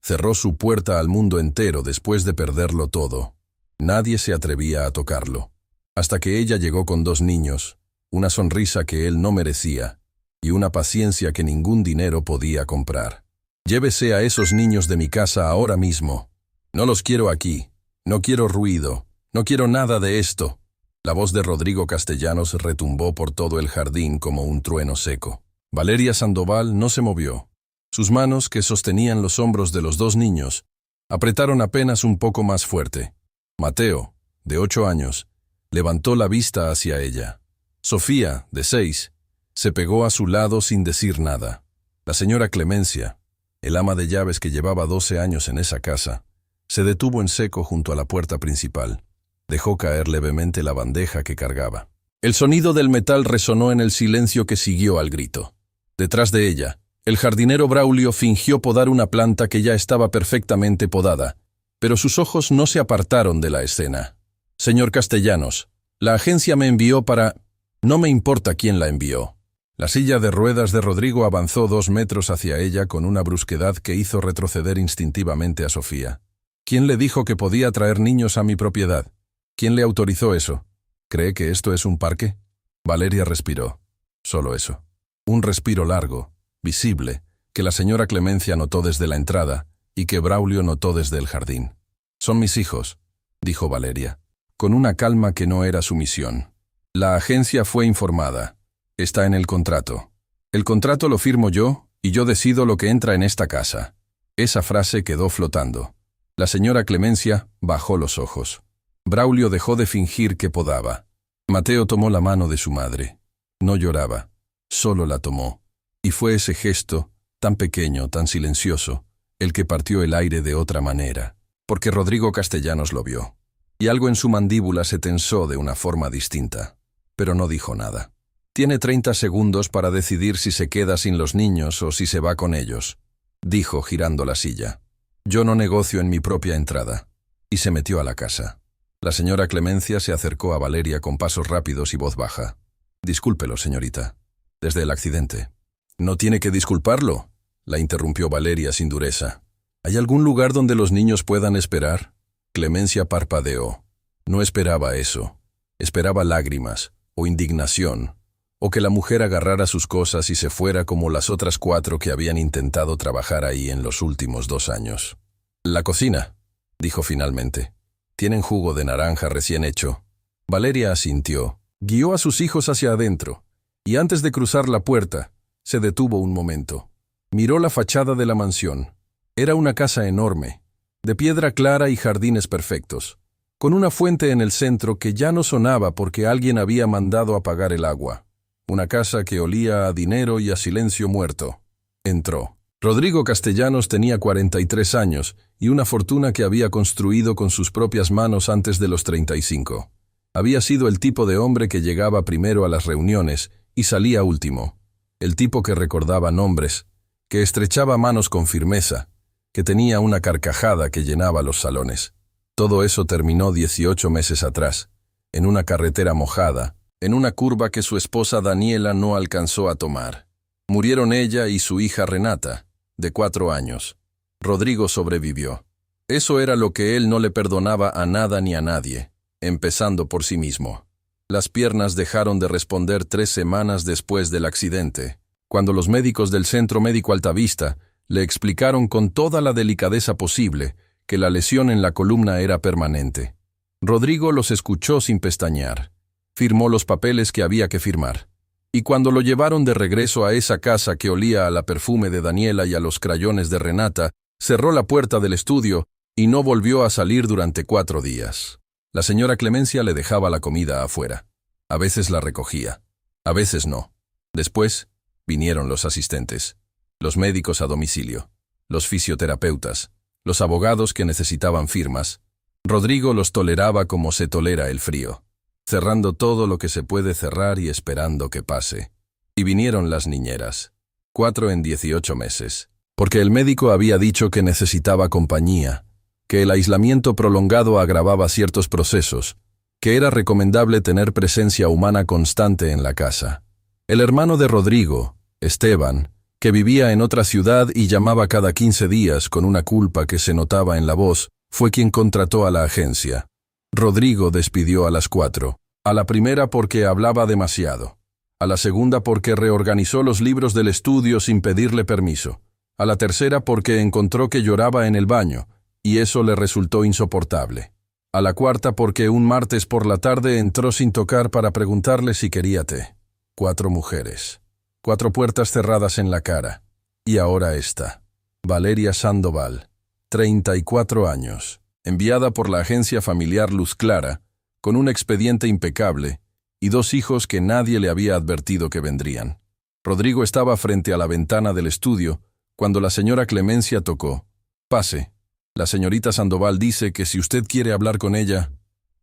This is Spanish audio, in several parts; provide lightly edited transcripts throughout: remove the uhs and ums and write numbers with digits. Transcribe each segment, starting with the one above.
Cerró su puerta al mundo entero después de perderlo todo. Nadie se atrevía a tocarlo. Hasta que ella llegó con 2 niños, una sonrisa que él no merecía, y una paciencia que ningún dinero podía comprar. Llévese a esos niños de mi casa ahora mismo. No los quiero aquí. No quiero ruido. No quiero nada de esto. La voz de Rodrigo Castellanos retumbó por todo el jardín como un trueno seco. Valeria Sandoval no se movió. Sus manos, que sostenían los hombros de los 2 niños, apretaron apenas un poco más fuerte. Mateo, de 8 años, levantó la vista hacia ella. Sofía, de 6, se pegó a su lado sin decir nada. La señora Clemencia, el ama de llaves que llevaba 12 años en esa casa, se detuvo en seco junto a la puerta principal. Dejó caer levemente la bandeja que cargaba. El sonido del metal resonó en el silencio que siguió al grito. Detrás de ella, el jardinero Braulio fingió podar una planta que ya estaba perfectamente podada, pero sus ojos no se apartaron de la escena. Señor Castellanos, la agencia me envió para... No me importa quién la envió. La silla de ruedas de Rodrigo avanzó 2 metros hacia ella con una brusquedad que hizo retroceder instintivamente a Sofía. ¿Quién le dijo que podía traer niños a mi propiedad? ¿Quién le autorizó eso? ¿Cree que esto es un parque? Valeria respiró. Solo eso. Un respiro largo, visible, que la señora Clemencia notó desde la entrada y que Braulio notó desde el jardín. Son mis hijos, dijo Valeria, con una calma que no era su misión. La agencia fue informada. Está en el contrato. El contrato lo firmo yo y yo decido lo que entra en esta casa. Esa frase quedó flotando. La señora Clemencia bajó los ojos. Braulio dejó de fingir que podaba. Mateo tomó la mano de su madre. No lloraba, solo la tomó. Y fue ese gesto, tan pequeño, tan silencioso, el que partió el aire de otra manera, porque Rodrigo Castellanos lo vio. Y algo en su mandíbula se tensó de una forma distinta, pero no dijo nada. Tiene 30 segundos para decidir si se queda sin los niños o si se va con ellos, dijo girando la silla. Yo no negocio en mi propia entrada. Y se metió a la casa. La señora Clemencia se acercó a Valeria con pasos rápidos y voz baja. Discúlpelo, señorita. Desde el accidente. No tiene que disculparlo, la interrumpió Valeria sin dureza. ¿Hay algún lugar donde los niños puedan esperar? Clemencia parpadeó. No esperaba eso. Esperaba lágrimas, o indignación, o que la mujer agarrara sus cosas y se fuera como las otras 4 que habían intentado trabajar ahí en los últimos 2 años. La cocina, dijo finalmente. ¿Tienen jugo de naranja recién hecho? Valeria asintió. Guió a sus hijos hacia adentro, y antes de cruzar la puerta, se detuvo un momento. Miró la fachada de la mansión. Era una casa enorme, de piedra clara y jardines perfectos, con una fuente en el centro que ya no sonaba porque alguien había mandado apagar el agua. Una casa que olía a dinero y a silencio muerto. Entró. Rodrigo Castellanos tenía 43 años y una fortuna que había construido con sus propias manos antes de los 35. Había sido el tipo de hombre que llegaba primero a las reuniones y salía último. El tipo que recordaba nombres, que estrechaba manos con firmeza, que tenía una carcajada que llenaba los salones. Todo eso terminó 18 meses atrás, en una carretera mojada, en una curva que su esposa Daniela no alcanzó a tomar. Murieron ella y su hija Renata, de 4 años. Rodrigo sobrevivió. Eso era lo que él no le perdonaba a nada ni a nadie, empezando por sí mismo. Las piernas dejaron de responder 3 semanas después del accidente, cuando los médicos del Centro Médico Altavista le explicaron con toda la delicadeza posible que la lesión en la columna era permanente. Rodrigo los escuchó sin pestañear. Firmó los papeles que había que firmar. Y cuando lo llevaron de regreso a esa casa que olía a la perfume de Daniela y a los crayones de Renata, cerró la puerta del estudio y no volvió a salir durante 4 días. La señora Clemencia le dejaba la comida afuera. A veces la recogía, a veces no. Después vinieron los asistentes, los médicos a domicilio, los fisioterapeutas, los abogados que necesitaban firmas. Rodrigo los toleraba como se tolera el frío, cerrando todo lo que se puede cerrar y esperando que pase. Y vinieron las niñeras, 4 en 18 meses, porque el médico había dicho que necesitaba compañía, que el aislamiento prolongado agravaba ciertos procesos, que era recomendable tener presencia humana constante en la casa. El hermano de Rodrigo, Esteban, que vivía en otra ciudad y llamaba cada 15 días con una culpa que se notaba en la voz, fue quien contrató a la agencia. Rodrigo despidió a las 4. A la primera porque hablaba demasiado. A la segunda porque reorganizó los libros del estudio sin pedirle permiso. A la tercera porque encontró que lloraba en el baño, y eso le resultó insoportable. A la cuarta porque un martes por la tarde entró sin tocar para preguntarle si quería té. 4 mujeres. 4 puertas cerradas en la cara. Y ahora esta. Valeria Sandoval, 34 años, enviada por la agencia familiar Luz Clara, con un expediente impecable, y 2 hijos que nadie le había advertido que vendrían. Rodrigo estaba frente a la ventana del estudio cuando la señora Clemencia tocó. «Pase. La señorita Sandoval dice que si usted quiere hablar con ella,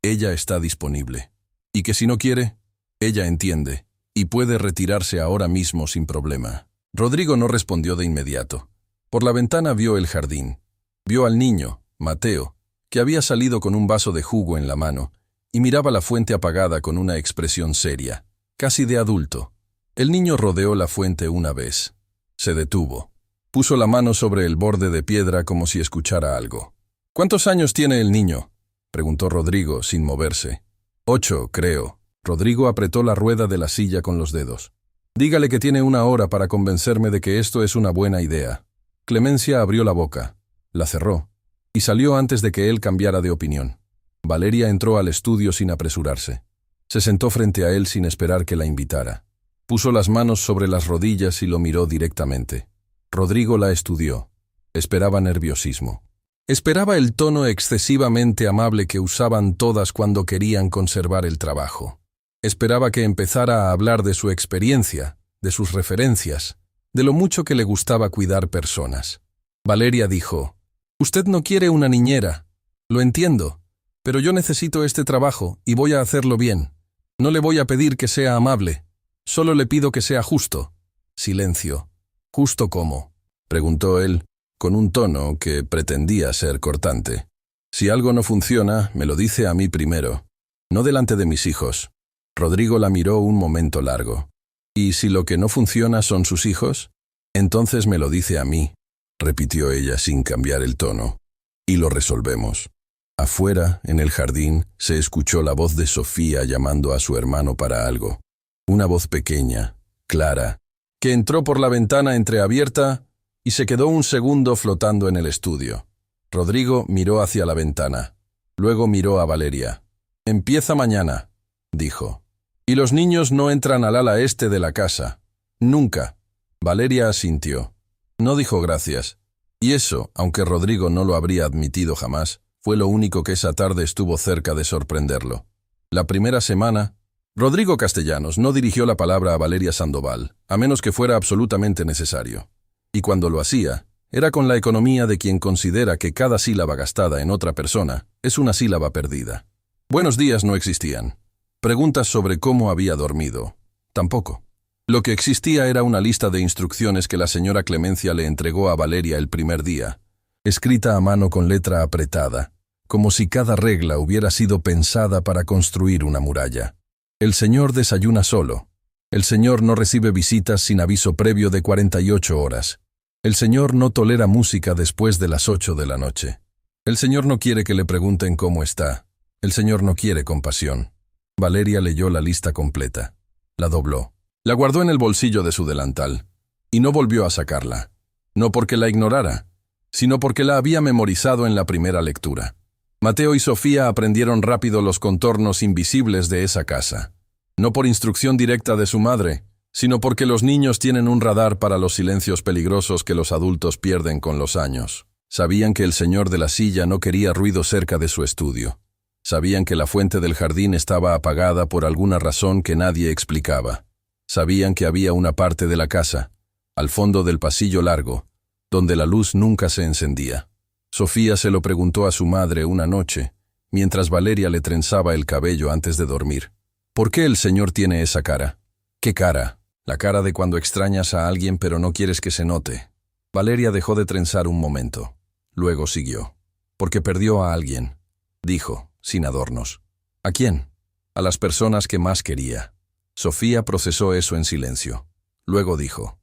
ella está disponible. Y que si no quiere, ella entiende, y puede retirarse ahora mismo sin problema». Rodrigo no respondió de inmediato. Por la ventana vio el jardín. Vio al niño, Mateo, que había salido con un vaso de jugo en la mano, y miraba la fuente apagada con una expresión seria, casi de adulto. El niño rodeó la fuente una vez. Se detuvo. Puso la mano sobre el borde de piedra como si escuchara algo. «¿Cuántos años tiene el niño?», preguntó Rodrigo, sin moverse. 8, creo. Rodrigo apretó la rueda de la silla con los dedos. «Dígale que tiene 1 hora para convencerme de que esto es una buena idea». Clemencia abrió la boca, la cerró, y salió antes de que él cambiara de opinión. Valeria entró al estudio sin apresurarse. Se sentó frente a él sin esperar que la invitara. Puso las manos sobre las rodillas y lo miró directamente. Rodrigo la estudió. Esperaba nerviosismo. Esperaba el tono excesivamente amable que usaban todas cuando querían conservar el trabajo. Esperaba que empezara a hablar de su experiencia, de sus referencias, de lo mucho que le gustaba cuidar personas. Valeria dijo: «Usted no quiere una niñera. Lo entiendo. Pero yo necesito este trabajo y voy a hacerlo bien. No le voy a pedir que sea amable. Solo le pido que sea justo». Silencio. «¿Justo cómo?», preguntó él, con un tono que pretendía ser cortante. «Si algo no funciona, me lo dice a mí primero, no delante de mis hijos». Rodrigo la miró un momento largo. «¿Y si lo que no funciona son sus hijos? Entonces me lo dice a mí», repitió ella sin cambiar el tono. «Y lo resolvemos». Afuera, en el jardín, se escuchó la voz de Sofía llamando a su hermano para algo. Una voz pequeña, clara, que entró por la ventana entreabierta y se quedó un segundo flotando en el estudio. Rodrigo miró hacia la ventana. Luego miró a Valeria. «Empieza mañana», dijo. «Y los niños no entran al ala este de la casa. Nunca». Valeria asintió. No dijo gracias. Y eso, aunque Rodrigo no lo habría admitido jamás, fue lo único que esa tarde estuvo cerca de sorprenderlo. La primera semana, Rodrigo Castellanos no dirigió la palabra a Valeria Sandoval, a menos que fuera absolutamente necesario. Y cuando lo hacía, era con la economía de quien considera que cada sílaba gastada en otra persona es una sílaba perdida. Buenos días no existían. Preguntas sobre cómo había dormido, tampoco. Lo que existía era una lista de instrucciones que la señora Clemencia le entregó a Valeria el primer día, escrita a mano con letra apretada, como si cada regla hubiera sido pensada para construir una muralla. El señor desayuna solo. El señor no recibe visitas sin aviso previo de 48 horas. El señor no tolera música después de las 8 de la noche. El señor no quiere que le pregunten cómo está. El señor no quiere compasión. Valeria leyó la lista completa. La dobló. La guardó en el bolsillo de su delantal. Y no volvió a sacarla. No porque la ignorara, sino porque la había memorizado en la primera lectura. Mateo y Sofía aprendieron rápido los contornos invisibles de esa casa. No por instrucción directa de su madre, sino porque los niños tienen un radar para los silencios peligrosos que los adultos pierden con los años. Sabían que el señor de la silla no quería ruido cerca de su estudio. Sabían que la fuente del jardín estaba apagada por alguna razón que nadie explicaba. Sabían que había una parte de la casa, al fondo del pasillo largo, donde la luz nunca se encendía. Sofía se lo preguntó a su madre una noche, mientras Valeria le trenzaba el cabello antes de dormir. «¿Por qué el señor tiene esa cara?». «¿Qué cara?». «La cara de cuando extrañas a alguien pero no quieres que se note». Valeria dejó de trenzar un momento. Luego siguió. «Porque perdió a alguien», dijo, sin adornos. «¿A quién?». «A las personas que más quería». Sofía procesó eso en silencio. Luego dijo: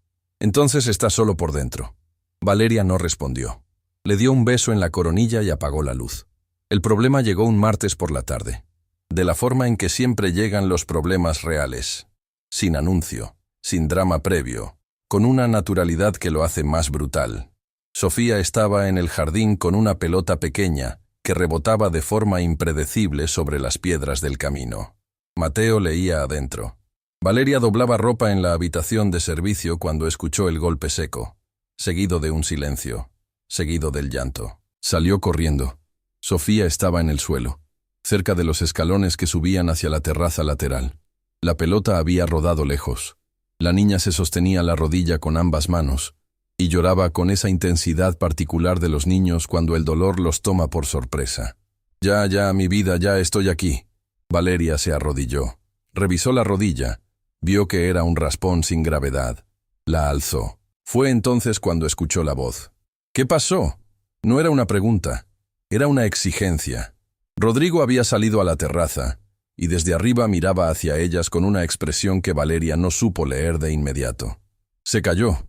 Entonces está solo por dentro. Valeria no respondió. Le dio un beso en la coronilla y apagó la luz. El problema llegó un martes por la tarde. De la forma en que siempre llegan los problemas reales. Sin anuncio, sin drama previo, con una naturalidad que lo hace más brutal. Sofía estaba en el jardín con una pelota pequeña que rebotaba de forma impredecible sobre las piedras del camino. Mateo leía adentro. Valeria doblaba ropa en la habitación de servicio cuando escuchó el golpe seco, seguido de un silencio, seguido del llanto. Salió corriendo. Sofía estaba en el suelo, cerca de los escalones que subían hacia la terraza lateral. La pelota había rodado lejos. La niña se sostenía la rodilla con ambas manos y lloraba con esa intensidad particular de los niños cuando el dolor los toma por sorpresa. Ya, mi vida, ya estoy aquí. Valeria se arrodilló. Revisó la rodilla. Vio que era un raspón sin gravedad. La alzó. Fue entonces cuando escuchó la voz. ¿Qué pasó? No era una pregunta. Era una exigencia. Rodrigo había salido a la terraza y desde arriba miraba hacia ellas con una expresión que Valeria no supo leer de inmediato. Se calló.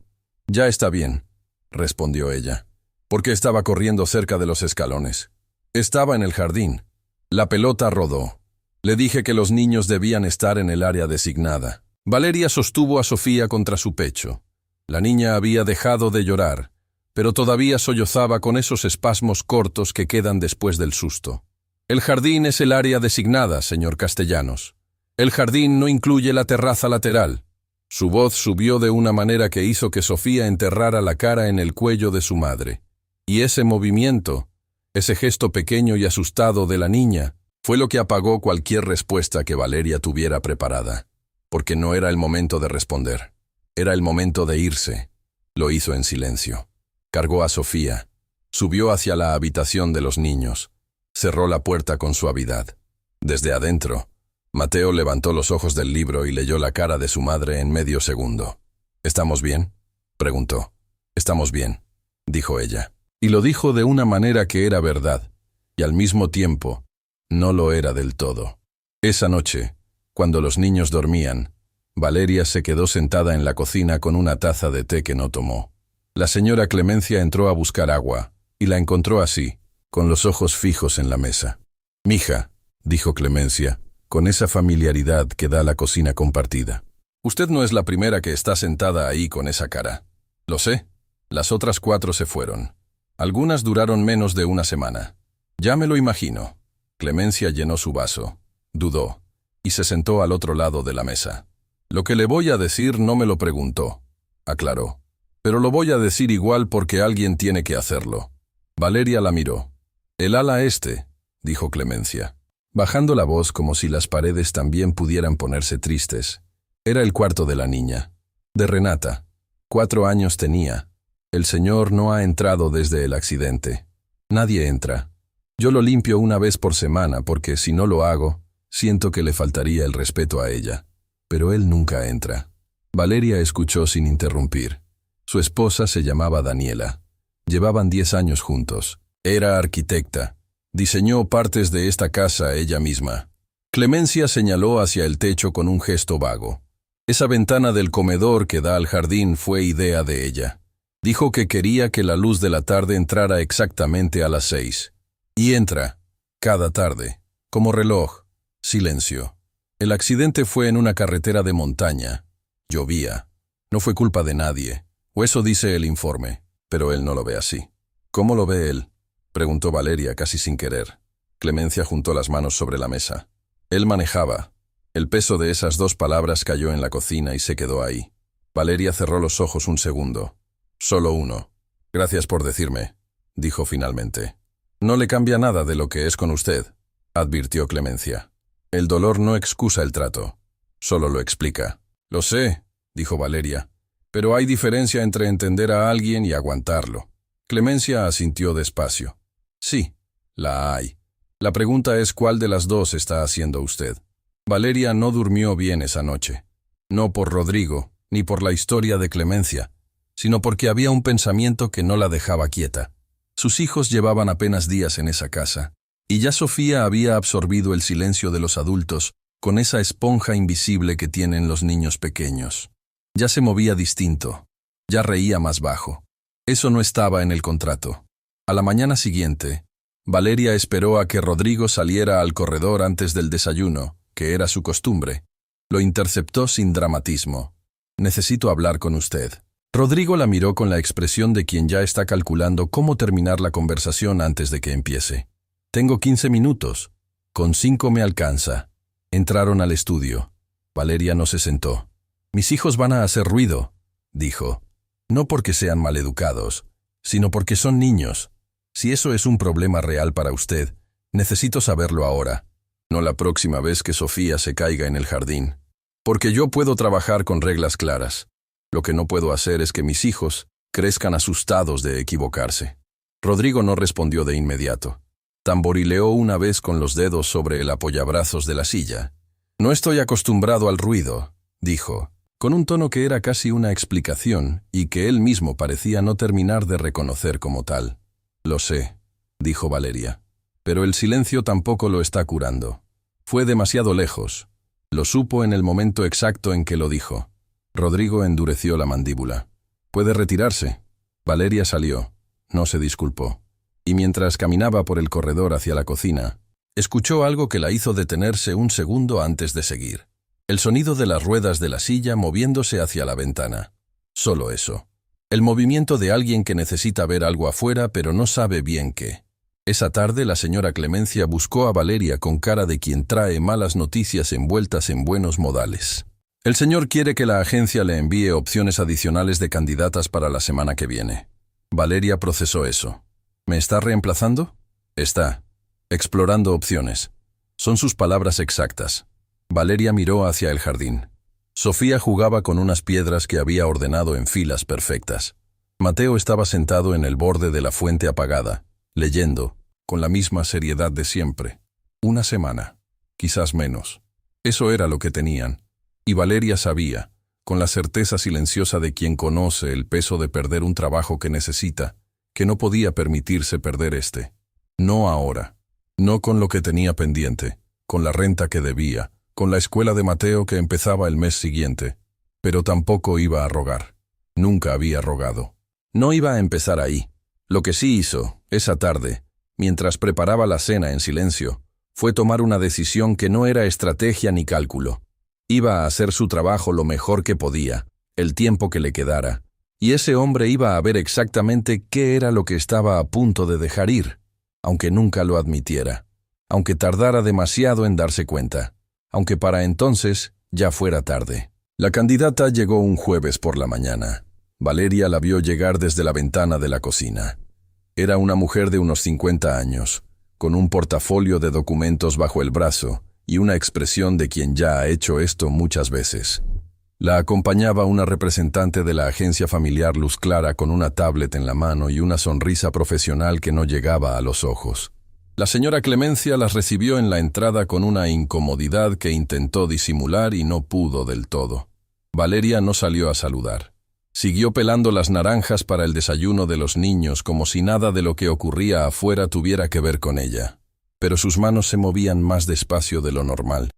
«Ya está bien», respondió ella, porque estaba corriendo cerca de los escalones. Estaba en el jardín. La pelota rodó. Le dije que los niños debían estar en el área designada. Valeria sostuvo a Sofía contra su pecho. La niña había dejado de llorar, pero todavía sollozaba con esos espasmos cortos que quedan después del susto. «El jardín es el área designada, señor Castellanos. El jardín no incluye la terraza lateral». Su voz subió de una manera que hizo que Sofía enterrara la cara en el cuello de su madre. Y ese movimiento, ese gesto pequeño y asustado de la niña, fue lo que apagó cualquier respuesta que Valeria tuviera preparada. Porque no era el momento de responder. Era el momento de irse. Lo hizo en silencio. Cargó a Sofía. Subió hacia la habitación de los niños. Cerró la puerta con suavidad. Desde adentro, Mateo levantó los ojos del libro y leyó la cara de su madre en medio segundo. «¿Estamos bien?», preguntó. «Estamos bien», dijo ella. Y lo dijo de una manera que era verdad, y al mismo tiempo, no lo era del todo. Esa noche, cuando los niños dormían, Valeria se quedó sentada en la cocina con una taza de té que no tomó. La señora Clemencia entró a buscar agua, y la encontró así, con los ojos fijos en la mesa. «Mija», dijo Clemencia, con esa familiaridad que da la cocina compartida. «Usted no es la primera que está sentada ahí con esa cara. Lo sé. Las otras 4 se fueron. Algunas duraron menos de una semana. Ya me lo imagino». Clemencia llenó su vaso, dudó, y se sentó al otro lado de la mesa. «Lo que le voy a decir no me lo preguntó», aclaró. «Pero lo voy a decir igual porque alguien tiene que hacerlo». Valeria la miró. «El ala este», dijo Clemencia, bajando la voz como si las paredes también pudieran ponerse tristes. Era el cuarto de la niña, de Renata. 4 años tenía. El señor no ha entrado desde el accidente. Nadie entra. Yo lo limpio una vez por semana porque si no lo hago, siento que le faltaría el respeto a ella. Pero él nunca entra. Valeria escuchó sin interrumpir. Su esposa se llamaba Daniela. Llevaban 10 años juntos. Era arquitecta. Diseñó partes de esta casa ella misma. Clemencia señaló hacia el techo con un gesto vago. Esa ventana del comedor que da al jardín fue idea de ella. Dijo que quería que la luz de la tarde entrara exactamente a las 6. Y entra, cada tarde, como reloj. Silencio. El accidente fue en una carretera de montaña. Llovía. No fue culpa de nadie, o eso dice el informe, pero él no lo ve así. ¿Cómo lo ve él?, preguntó Valeria casi sin querer. Clemencia juntó las manos sobre la mesa. Él manejaba. El peso de esas 2 palabras cayó en la cocina y se quedó ahí. Valeria cerró los ojos un segundo. Solo uno. «Gracias por decirme», dijo finalmente. «No le cambia nada de lo que es con usted», advirtió Clemencia. «El dolor no excusa el trato, solo lo explica». «Lo sé», dijo Valeria, «pero hay diferencia entre entender a alguien y aguantarlo». Clemencia asintió despacio. «Sí, la hay. La pregunta es cuál de las 2 está haciendo usted». Valeria no durmió bien esa noche. No por Rodrigo, ni por la historia de Clemencia, sino porque había un pensamiento que no la dejaba quieta. Sus hijos llevaban apenas días en esa casa, y ya Sofía había absorbido el silencio de los adultos con esa esponja invisible que tienen los niños pequeños. Ya se movía distinto. Ya reía más bajo. Eso no estaba en el contrato. A la mañana siguiente, Valeria esperó a que Rodrigo saliera al corredor antes del desayuno, que era su costumbre. Lo interceptó sin dramatismo. «Necesito hablar con usted». Rodrigo la miró con la expresión de quien ya está calculando cómo terminar la conversación antes de que empiece. «Tengo 15 minutos. Con 5 me alcanza». Entraron al estudio. Valeria no se sentó. «Mis hijos van a hacer ruido», dijo. «No porque sean maleducados, sino porque son niños. Si eso es un problema real para usted, necesito saberlo ahora, no la próxima vez que Sofía se caiga en el jardín. Porque yo puedo trabajar con reglas claras. Lo que no puedo hacer es que mis hijos crezcan asustados de equivocarse». Rodrigo no respondió de inmediato. Tamborileó una vez con los dedos sobre el apoyabrazos de la silla. «No estoy acostumbrado al ruido», dijo, con un tono que era casi una explicación y que él mismo parecía no terminar de reconocer como tal. «Lo sé», dijo Valeria, «pero el silencio tampoco lo está curando. Fue demasiado lejos». Lo supo en el momento exacto en que lo dijo. Rodrigo endureció la mandíbula. «Puede retirarse». Valeria salió. No se disculpó. Y mientras caminaba por el corredor hacia la cocina, escuchó algo que la hizo detenerse un segundo antes de seguir. El sonido de las ruedas de la silla moviéndose hacia la ventana. Solo eso. El movimiento de alguien que necesita ver algo afuera pero no sabe bien qué. Esa tarde la señora Clemencia buscó a Valeria con cara de quien trae malas noticias envueltas en buenos modales. «El señor quiere que la agencia le envíe opciones adicionales de candidatas para la semana que viene». Valeria procesó eso. «¿Me está reemplazando?» «Está. Explorando opciones». Son sus palabras exactas. Valeria miró hacia el jardín. Sofía jugaba con unas piedras que había ordenado en filas perfectas. Mateo estaba sentado en el borde de la fuente apagada, leyendo, con la misma seriedad de siempre. Una semana, quizás menos. Eso era lo que tenían. Y Valeria sabía, con la certeza silenciosa de quien conoce el peso de perder un trabajo que necesita, que no podía permitirse perder este. No ahora. No con lo que tenía pendiente, con la renta que debía, con la escuela de Mateo que empezaba el mes siguiente. Pero tampoco iba a rogar. Nunca había rogado. No iba a empezar ahí. Lo que sí hizo, esa tarde, mientras preparaba la cena en silencio, fue tomar una decisión que no era estrategia ni cálculo. Iba a hacer su trabajo lo mejor que podía, el tiempo que le quedara, y ese hombre iba a ver exactamente qué era lo que estaba a punto de dejar ir, aunque nunca lo admitiera, aunque tardara demasiado en darse cuenta, aunque para entonces ya fuera tarde. La candidata llegó un jueves por la mañana. Valeria la vio llegar desde la ventana de la cocina. Era una mujer de unos 50 años, con un portafolio de documentos bajo el brazo y una expresión de quien ya ha hecho esto muchas veces. La acompañaba una representante de la agencia familiar Luz Clara con una tablet en la mano y una sonrisa profesional que no llegaba a los ojos. La señora Clemencia las recibió en la entrada con una incomodidad que intentó disimular y no pudo del todo. Valeria no salió a saludar. Siguió pelando las naranjas para el desayuno de los niños como si nada de lo que ocurría afuera tuviera que ver con ella. Pero sus manos se movían más despacio de lo normal,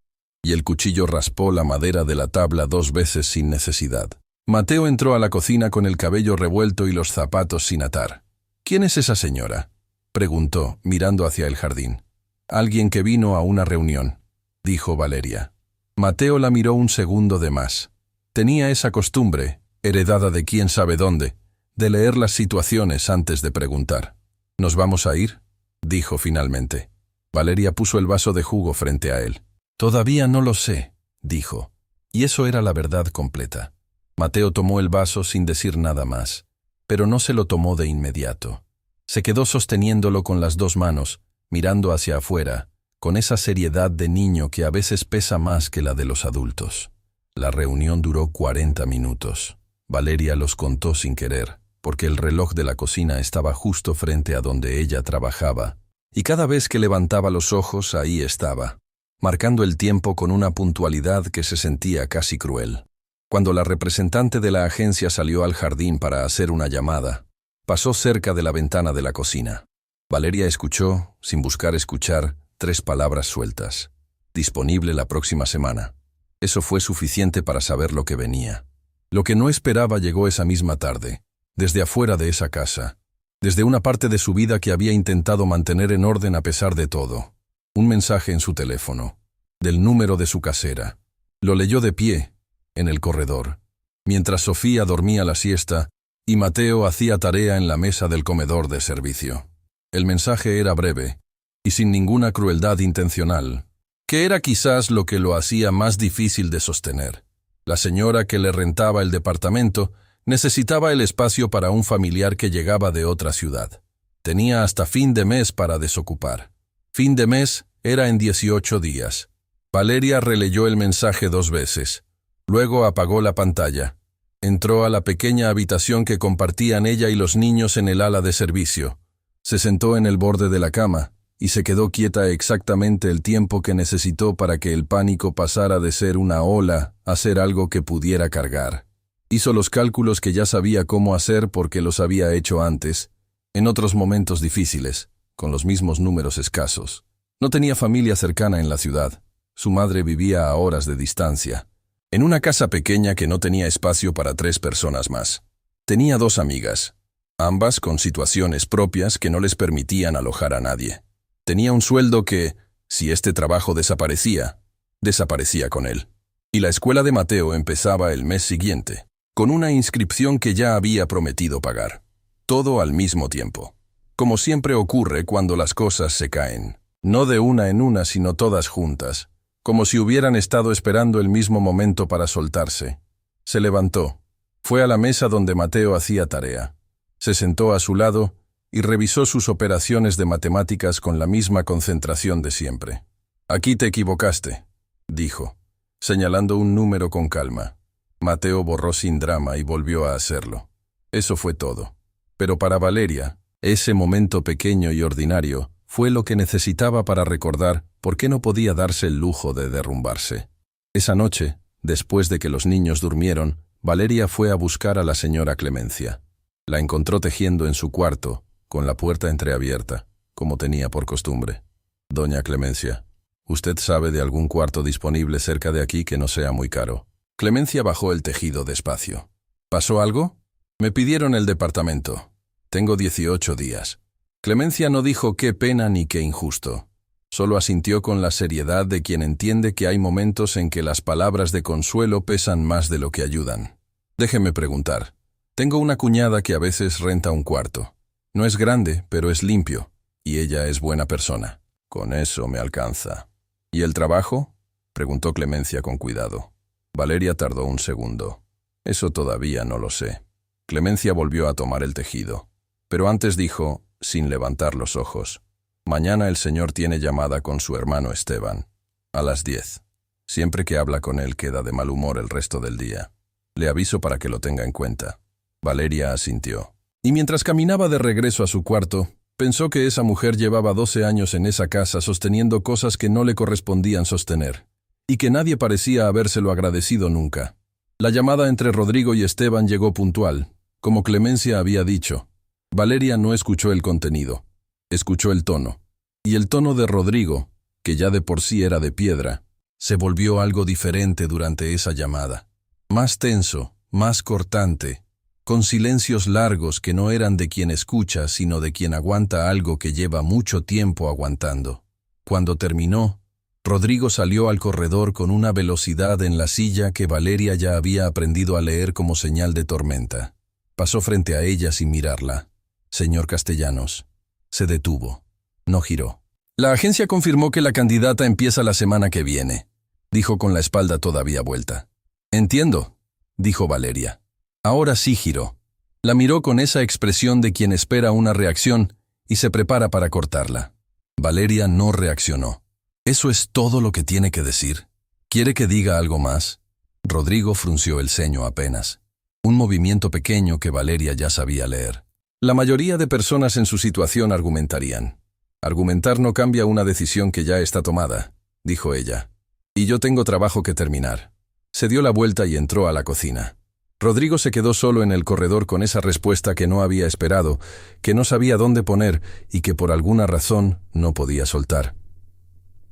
y el cuchillo raspó la madera de la tabla 2 veces sin necesidad. Mateo entró a la cocina con el cabello revuelto y los zapatos sin atar. «¿Quién es esa señora?», preguntó, mirando hacia el jardín. «Alguien que vino a una reunión», dijo Valeria. Mateo la miró un segundo de más. Tenía esa costumbre, heredada de quién sabe dónde, de leer las situaciones antes de preguntar. «¿Nos vamos a ir?», dijo finalmente. Valeria puso el vaso de jugo frente a él. «Todavía no lo sé», dijo. Y eso era la verdad completa. Mateo tomó el vaso sin decir nada más, pero no se lo tomó de inmediato. Se quedó sosteniéndolo con las 2 manos, mirando hacia afuera, con esa seriedad de niño que a veces pesa más que la de los adultos. La reunión duró 40 minutos. Valeria los contó sin querer, porque el reloj de la cocina estaba justo frente a donde ella trabajaba, y cada vez que levantaba los ojos ahí estaba, marcando el tiempo con una puntualidad que se sentía casi cruel. Cuando la representante de la agencia salió al jardín para hacer una llamada, pasó cerca de la ventana de la cocina. Valeria escuchó, sin buscar escuchar, 3 palabras sueltas. «Disponible la próxima semana». Eso fue suficiente para saber lo que venía. Lo que no esperaba llegó esa misma tarde, desde afuera de esa casa, desde una parte de su vida que había intentado mantener en orden a pesar de todo. Un mensaje en su teléfono, del número de su casera. Lo leyó de pie, en el corredor, mientras Sofía dormía la siesta y Mateo hacía tarea en la mesa del comedor de servicio. El mensaje era breve, y sin ninguna crueldad intencional, que era quizás lo que lo hacía más difícil de sostener. La señora que le rentaba el departamento necesitaba el espacio para un familiar que llegaba de otra ciudad. Tenía hasta fin de mes para desocupar. Fin de mes era en 18 días. Valeria releyó el mensaje 2 veces. Luego apagó la pantalla. Entró a la pequeña habitación que compartían ella y los niños en el ala de servicio. Se sentó en el borde de la cama y se quedó quieta exactamente el tiempo que necesitó para que el pánico pasara de ser una ola a ser algo que pudiera cargar. Hizo los cálculos que ya sabía cómo hacer porque los había hecho antes, en otros momentos difíciles, con los mismos números escasos. No tenía familia cercana en la ciudad. Su madre vivía a horas de distancia, en una casa pequeña que no tenía espacio para 3 personas más. Tenía 2 amigas, ambas con situaciones propias que no les permitían alojar a nadie. Tenía un sueldo que, si este trabajo desaparecía, desaparecía con él. Y la escuela de Mateo empezaba el mes siguiente, con una inscripción que ya había prometido pagar. Todo al mismo tiempo. Como siempre ocurre cuando las cosas se caen. No de una en una, sino todas juntas. Como si hubieran estado esperando el mismo momento para soltarse. Se levantó. Fue a la mesa donde Mateo hacía tarea. Se sentó a su lado y revisó sus operaciones de matemáticas con la misma concentración de siempre. «Aquí te equivocaste», dijo, señalando un número con calma. Mateo borró sin drama y volvió a hacerlo. Eso fue todo. Pero para Valeria, ese momento pequeño y ordinario fue lo que necesitaba para recordar por qué no podía darse el lujo de derrumbarse. Esa noche, después de que los niños durmieron, Valeria fue a buscar a la señora Clemencia. La encontró tejiendo en su cuarto, con la puerta entreabierta, como tenía por costumbre. «Doña Clemencia, ¿usted sabe de algún cuarto disponible cerca de aquí que no sea muy caro?» Clemencia bajó el tejido despacio. «¿Pasó algo?» «Me pidieron el departamento. Tengo 18 días». Clemencia no dijo qué pena ni qué injusto. Solo asintió con la seriedad de quien entiende que hay momentos en que las palabras de consuelo pesan más de lo que ayudan. «Déjeme preguntar. Tengo una cuñada que a veces renta un cuarto. No es grande, pero es limpio, y ella es buena persona. Con eso me alcanza». «¿Y el trabajo?», preguntó Clemencia con cuidado. Valeria tardó un segundo. «Eso todavía no lo sé». Clemencia volvió a tomar el tejido. Pero antes dijo, sin levantar los ojos, «Mañana el señor tiene llamada con su hermano Esteban, a las 10. Siempre que habla con él queda de mal humor el resto del día. Le aviso para que lo tenga en cuenta». Valeria asintió. Y mientras caminaba de regreso a su cuarto, pensó que esa mujer llevaba 12 años en esa casa sosteniendo cosas que no le correspondían sostener, y que nadie parecía habérselo agradecido nunca. La llamada entre Rodrigo y Esteban llegó puntual, como Clemencia había dicho. Valeria no escuchó el contenido, escuchó el tono. Y el tono de Rodrigo, que ya de por sí era de piedra, se volvió algo diferente durante esa llamada. Más tenso, más cortante, con silencios largos que no eran de quien escucha, sino de quien aguanta algo que lleva mucho tiempo aguantando. Cuando terminó, Rodrigo salió al corredor con una velocidad en la silla que Valeria ya había aprendido a leer como señal de tormenta. Pasó frente a ella sin mirarla. «Señor Castellanos». Se detuvo. No giró. «La agencia confirmó que la candidata empieza la semana que viene», dijo con la espalda todavía vuelta. «Entiendo», dijo Valeria. Ahora sí giró. La miró con esa expresión de quien espera una reacción y se prepara para cortarla. Valeria no reaccionó. «¿Eso es todo lo que tiene que decir? ¿Quiere que diga algo más?» Rodrigo frunció el ceño apenas. Un movimiento pequeño que Valeria ya sabía leer. La mayoría de personas en su situación argumentarían. «Argumentar no cambia una decisión que ya está tomada», dijo ella. «Y yo tengo trabajo que terminar». Se dio la vuelta y entró a la cocina. Rodrigo se quedó solo en el corredor con esa respuesta que no había esperado, que no sabía dónde poner y que por alguna razón no podía soltar.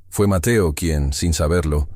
Fue Mateo quien, sin saberlo,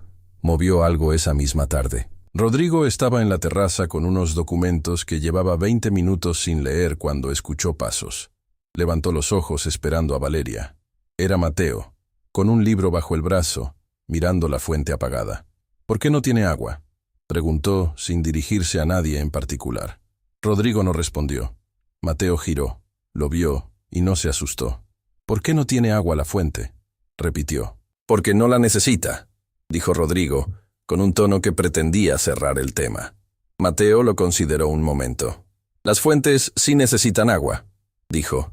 movió algo esa misma tarde. Rodrigo estaba en la terraza con unos documentos que llevaba 20 minutos sin leer cuando escuchó pasos. Levantó los ojos esperando a Valeria. Era Mateo, con un libro bajo el brazo, mirando la fuente apagada. «¿Por qué no tiene agua?», preguntó sin dirigirse a nadie en particular. Rodrigo no respondió. Mateo giró, lo vio y no se asustó. «¿Por qué no tiene agua la fuente?», repitió. «Porque no la necesita», dijo Rodrigo, con un tono que pretendía cerrar el tema. Mateo lo consideró un momento. «Las fuentes sí necesitan agua», dijo.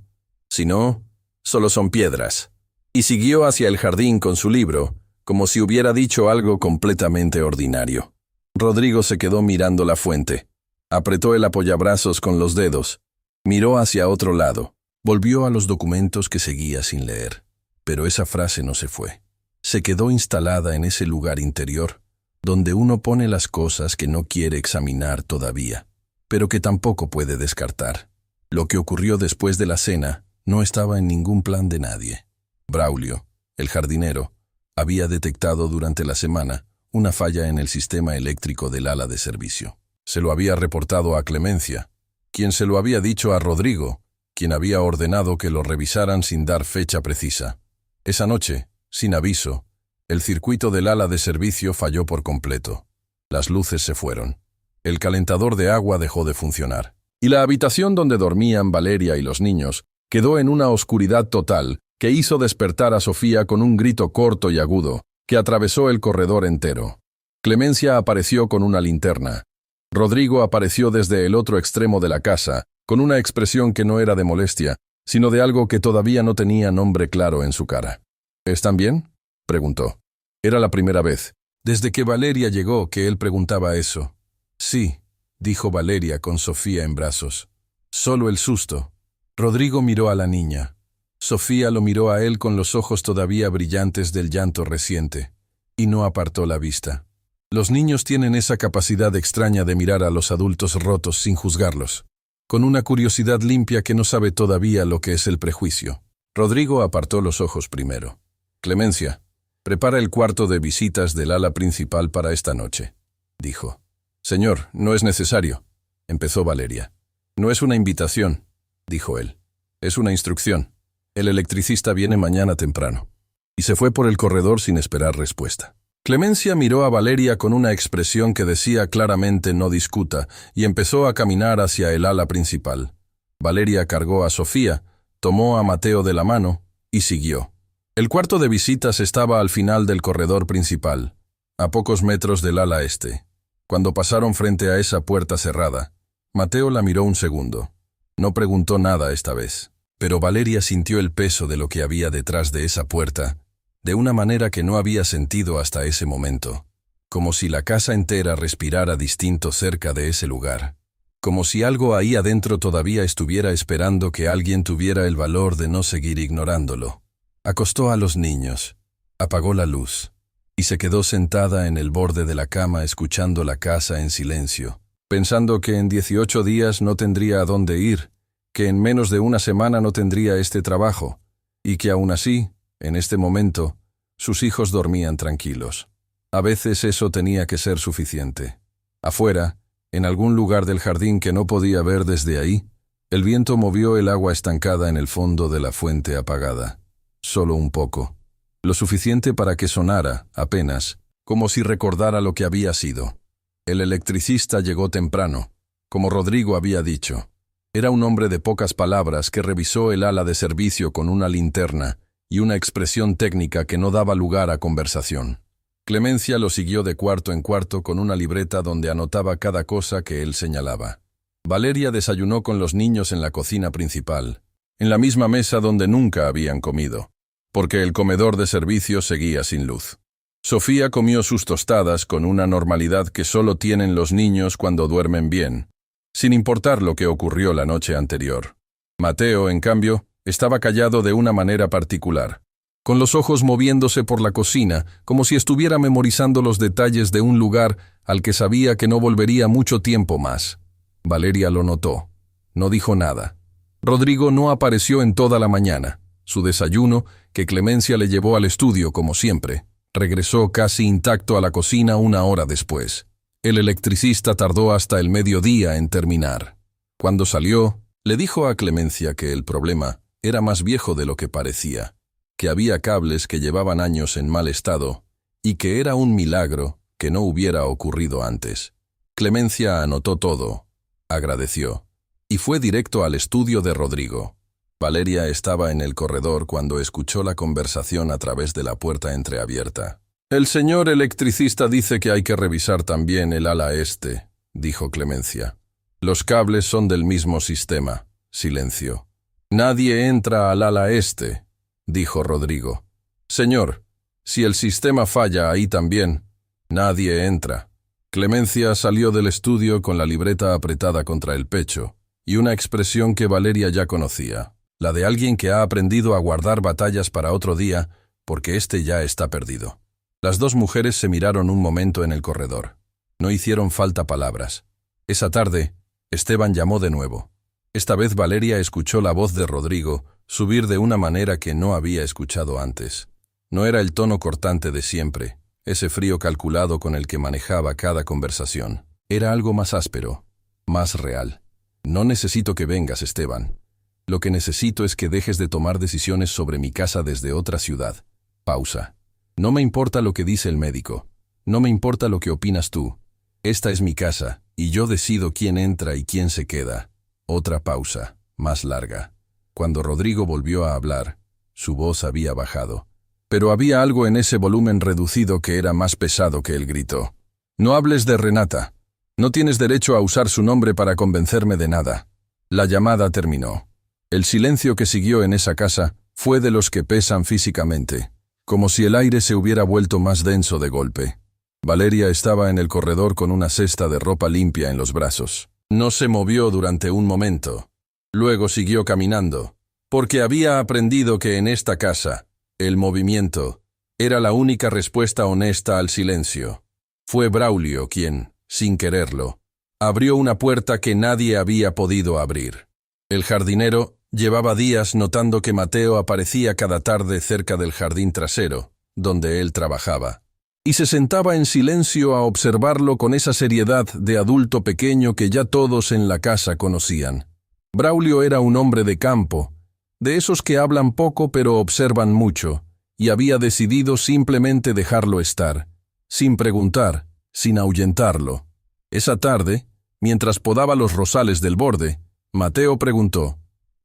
«Si no, solo son piedras». Y siguió hacia el jardín con su libro, como si hubiera dicho algo completamente ordinario. Rodrigo se quedó mirando la fuente. Apretó el apoyabrazos con los dedos. Miró hacia otro lado. Volvió a los documentos que seguía sin leer. Pero esa frase no se fue. Se quedó instalada en ese lugar interior, donde uno pone las cosas que no quiere examinar todavía, pero que tampoco puede descartar. Lo que ocurrió después de la cena no estaba en ningún plan de nadie. Braulio, el jardinero, había detectado durante la semana una falla en el sistema eléctrico del ala de servicio. Se lo había reportado a Clemencia, quien se lo había dicho a Rodrigo, quien había ordenado que lo revisaran sin dar fecha precisa. Esa noche, sin aviso, el circuito del ala de servicio falló por completo. Las luces se fueron. El calentador de agua dejó de funcionar. Y la habitación donde dormían Valeria y los niños quedó en una oscuridad total que hizo despertar a Sofía con un grito corto y agudo que atravesó el corredor entero. Clemencia apareció con una linterna. Rodrigo apareció desde el otro extremo de la casa, con una expresión que no era de molestia, sino de algo que todavía no tenía nombre claro en su cara. «¿Están bien?», preguntó. Era la primera vez, desde que Valeria llegó, que él preguntaba eso. «Sí», dijo Valeria con Sofía en brazos. «Solo el susto». Rodrigo miró a la niña. Sofía lo miró a él con los ojos todavía brillantes del llanto reciente, y no apartó la vista. Los niños tienen esa capacidad extraña de mirar a los adultos rotos sin juzgarlos, con una curiosidad limpia que no sabe todavía lo que es el prejuicio. Rodrigo apartó los ojos primero. «Clemencia, prepara el cuarto de visitas del ala principal para esta noche», dijo. «Señor, no es necesario», empezó Valeria. «No es una invitación», dijo él. «Es una instrucción. El electricista viene mañana temprano». Y se fue por el corredor sin esperar respuesta. Clemencia miró a Valeria con una expresión que decía claramente «no discuta» y empezó a caminar hacia el ala principal. Valeria cargó a Sofía, tomó a Mateo de la mano y siguió. El cuarto de visitas estaba al final del corredor principal, a pocos metros del ala este. Cuando pasaron frente a esa puerta cerrada, Mateo la miró un segundo. No preguntó nada esta vez, pero Valeria sintió el peso de lo que había detrás de esa puerta, de una manera que no había sentido hasta ese momento, como si la casa entera respirara distinto cerca de ese lugar, como si algo ahí adentro todavía estuviera esperando que alguien tuviera el valor de no seguir ignorándolo. Acostó a los niños, apagó la luz, y se quedó sentada en el borde de la cama escuchando la casa en silencio, pensando que en 18 días no tendría a dónde ir, que en menos de una semana no tendría este trabajo, y que aún así, en este momento, sus hijos dormían tranquilos. A veces eso tenía que ser suficiente. Afuera, en algún lugar del jardín que no podía ver desde ahí, el viento movió el agua estancada en el fondo de la fuente apagada. Solo un poco. Lo suficiente para que sonara, apenas, como si recordara lo que había sido. El electricista llegó temprano, como Rodrigo había dicho. Era un hombre de pocas palabras que revisó el ala de servicio con una linterna y una expresión técnica que no daba lugar a conversación. Clemencia lo siguió de cuarto en cuarto con una libreta donde anotaba cada cosa que él señalaba. Valeria desayunó con los niños en la cocina principal, en la misma mesa donde nunca habían comido, porque el comedor de servicio seguía sin luz. Sofía comió sus tostadas con una normalidad que solo tienen los niños cuando duermen bien, sin importar lo que ocurrió la noche anterior. Mateo, en cambio, estaba callado de una manera particular, con los ojos moviéndose por la cocina, como si estuviera memorizando los detalles de un lugar al que sabía que no volvería mucho tiempo más. Valeria lo notó. No dijo nada. Rodrigo no apareció en toda la mañana. Su desayuno, que Clemencia le llevó al estudio como siempre, regresó casi intacto a la cocina una hora después. El electricista tardó hasta el mediodía en terminar. Cuando salió, le dijo a Clemencia que el problema era más viejo de lo que parecía, que había cables que llevaban años en mal estado y que era un milagro que no hubiera ocurrido antes. Clemencia anotó todo, agradeció, y fue directo al estudio de Rodrigo. Valeria estaba en el corredor cuando escuchó la conversación a través de la puerta entreabierta. «El señor electricista dice que hay que revisar también el ala este», dijo Clemencia. «Los cables son del mismo sistema». Silencio. «Nadie entra al ala este», dijo Rodrigo. «Señor, si el sistema falla ahí también, nadie entra». Clemencia salió del estudio con la libreta apretada contra el pecho y una expresión que Valeria ya conocía, la de alguien que ha aprendido a guardar batallas para otro día porque éste ya está perdido. Las dos mujeres se miraron un momento en el corredor. No hicieron falta palabras. Esa tarde, Esteban llamó de nuevo. Esta vez Valeria escuchó la voz de Rodrigo subir de una manera que no había escuchado antes. No era el tono cortante de siempre, ese frío calculado con el que manejaba cada conversación. Era algo más áspero, más real. «No necesito que vengas, Esteban. Lo que necesito es que dejes de tomar decisiones sobre mi casa desde otra ciudad». Pausa. «No me importa lo que dice el médico. No me importa lo que opinas tú. Esta es mi casa, y yo decido quién entra y quién se queda». Otra pausa, más larga. Cuando Rodrigo volvió a hablar, su voz había bajado. Pero había algo en ese volumen reducido que era más pesado que el grito. «No hables de Renata. No tienes derecho a usar su nombre para convencerme de nada». La llamada terminó. El silencio que siguió en esa casa fue de los que pesan físicamente, como si el aire se hubiera vuelto más denso de golpe. Valeria estaba en el corredor con una cesta de ropa limpia en los brazos. No se movió durante un momento. Luego siguió caminando, porque había aprendido que en esta casa, el movimiento era la única respuesta honesta al silencio. Fue Braulio quien, sin quererlo, abrió una puerta que nadie había podido abrir. El jardinero llevaba días notando que Mateo aparecía cada tarde cerca del jardín trasero, donde él trabajaba, y se sentaba en silencio a observarlo con esa seriedad de adulto pequeño que ya todos en la casa conocían. Braulio era un hombre de campo, de esos que hablan poco pero observan mucho, y había decidido simplemente dejarlo estar, sin preguntar, sin ahuyentarlo. Esa tarde, mientras podaba los rosales del borde, Mateo preguntó: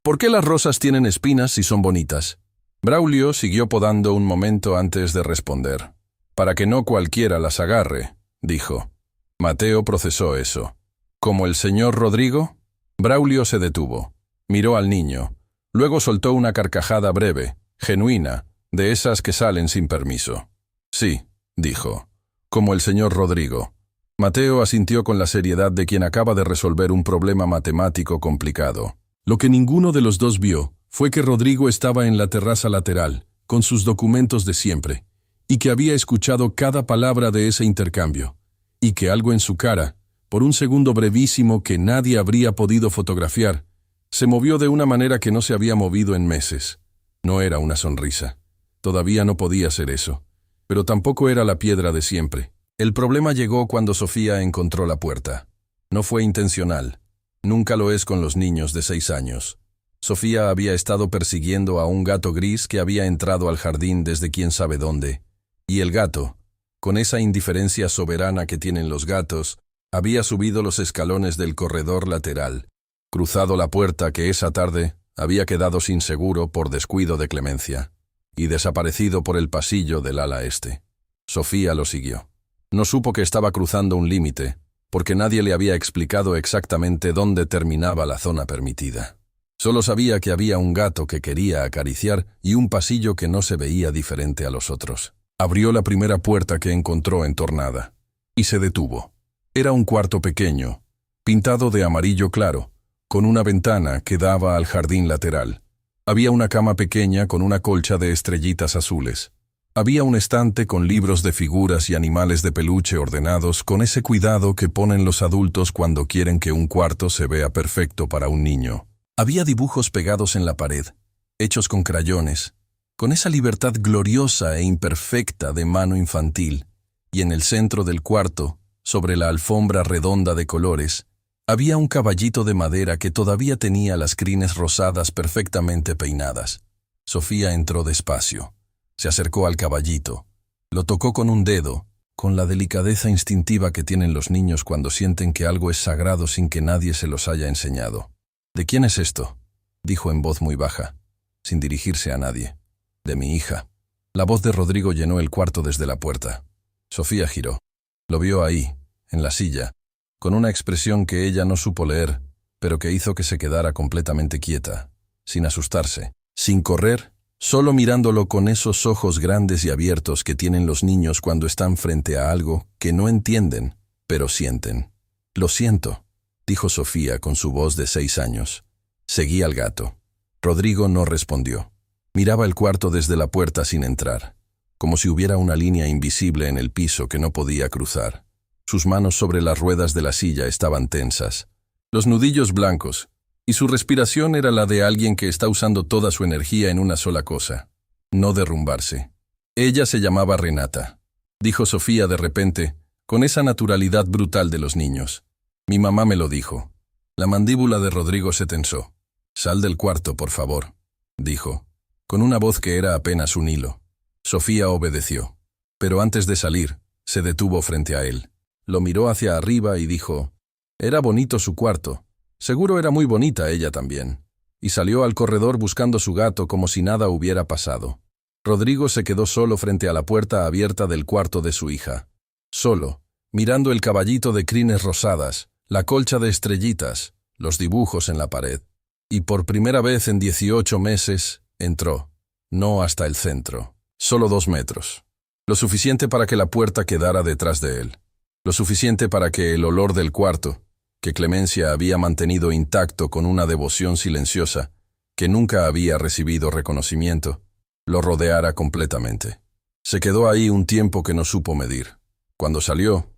«¿Por qué las rosas tienen espinas si son bonitas?». Braulio siguió podando un momento antes de responder. «Para que no cualquiera las agarre», dijo. Mateo procesó eso. «¿Como el señor Rodrigo?». Braulio se detuvo. Miró al niño. Luego soltó una carcajada breve, genuina, de esas que salen sin permiso. «Sí», dijo. «Como el señor Rodrigo». Mateo asintió con la seriedad de quien acaba de resolver un problema matemático complicado. Lo que ninguno de los dos vio fue que Rodrigo estaba en la terraza lateral, con sus documentos de siempre, y que había escuchado cada palabra de ese intercambio, y que algo en su cara, por un segundo brevísimo que nadie habría podido fotografiar, se movió de una manera que no se había movido en meses. No era una sonrisa. Todavía no podía ser eso. Pero tampoco era la piedra de siempre. El problema llegó cuando Sofía encontró la puerta. No fue intencional. Nunca lo es con los niños de 6 años. Sofía había estado persiguiendo a un gato gris que había entrado al jardín desde quién sabe dónde. Y el gato, con esa indiferencia soberana que tienen los gatos, había subido los escalones del corredor lateral, cruzado la puerta que esa tarde había quedado sin seguro por descuido de Clemencia, y desaparecido por el pasillo del ala este. Sofía lo siguió. No supo que estaba cruzando un límite, porque nadie le había explicado exactamente dónde terminaba la zona permitida. Solo sabía que había un gato que quería acariciar y un pasillo que no se veía diferente a los otros. Abrió la primera puerta que encontró entornada, y se detuvo. Era un cuarto pequeño, pintado de amarillo claro, con una ventana que daba al jardín lateral. Había una cama pequeña con una colcha de estrellitas azules. Había un estante con libros de figuras y animales de peluche ordenados con ese cuidado que ponen los adultos cuando quieren que un cuarto se vea perfecto para un niño. Había dibujos pegados en la pared, hechos con crayones, con esa libertad gloriosa e imperfecta de mano infantil, y en el centro del cuarto, sobre la alfombra redonda de colores, había un caballito de madera que todavía tenía las crines rosadas perfectamente peinadas. Sofía entró despacio. Se acercó al caballito. Lo tocó con un dedo, con la delicadeza instintiva que tienen los niños cuando sienten que algo es sagrado sin que nadie se los haya enseñado. «¿De quién es esto?», dijo en voz muy baja, sin dirigirse a nadie. «De mi hija». La voz de Rodrigo llenó el cuarto desde la puerta. Sofía giró. Lo vio ahí, en la silla, con una expresión que ella no supo leer, pero que hizo que se quedara completamente quieta, sin asustarse, sin correr, solo mirándolo con esos ojos grandes y abiertos que tienen los niños cuando están frente a algo que no entienden, pero sienten. «Lo siento», dijo Sofía con su voz de 6 años. Seguí al gato. Rodrigo no respondió. Miraba el cuarto desde la puerta sin entrar, como si hubiera una línea invisible en el piso que no podía cruzar. Sus manos sobre las ruedas de la silla estaban tensas, los nudillos blancos, y su respiración era la de alguien que está usando toda su energía en una sola cosa, no derrumbarse. Ella se llamaba Renata, dijo Sofía de repente, con esa naturalidad brutal de los niños. Mi mamá me lo dijo. La mandíbula de Rodrigo se tensó. «Sal del cuarto, por favor», dijo, con una voz que era apenas un hilo. Sofía obedeció. Pero antes de salir, se detuvo frente a él. Lo miró hacia arriba y dijo, «Era bonito su cuarto. Seguro era muy bonita ella también». Y salió al corredor buscando su gato como si nada hubiera pasado. Rodrigo se quedó solo frente a la puerta abierta del cuarto de su hija. Solo, mirando el caballito de crines rosadas, la colcha de estrellitas, los dibujos en la pared. Y por primera vez en 18 meses, entró. No hasta el centro. Solo 2 metros. Lo suficiente para que la puerta quedara detrás de él. Lo suficiente para que el olor del cuarto, que Clemencia había mantenido intacto con una devoción silenciosa, que nunca había recibido reconocimiento, lo rodeara completamente. Se quedó ahí un tiempo que no supo medir. Cuando salió,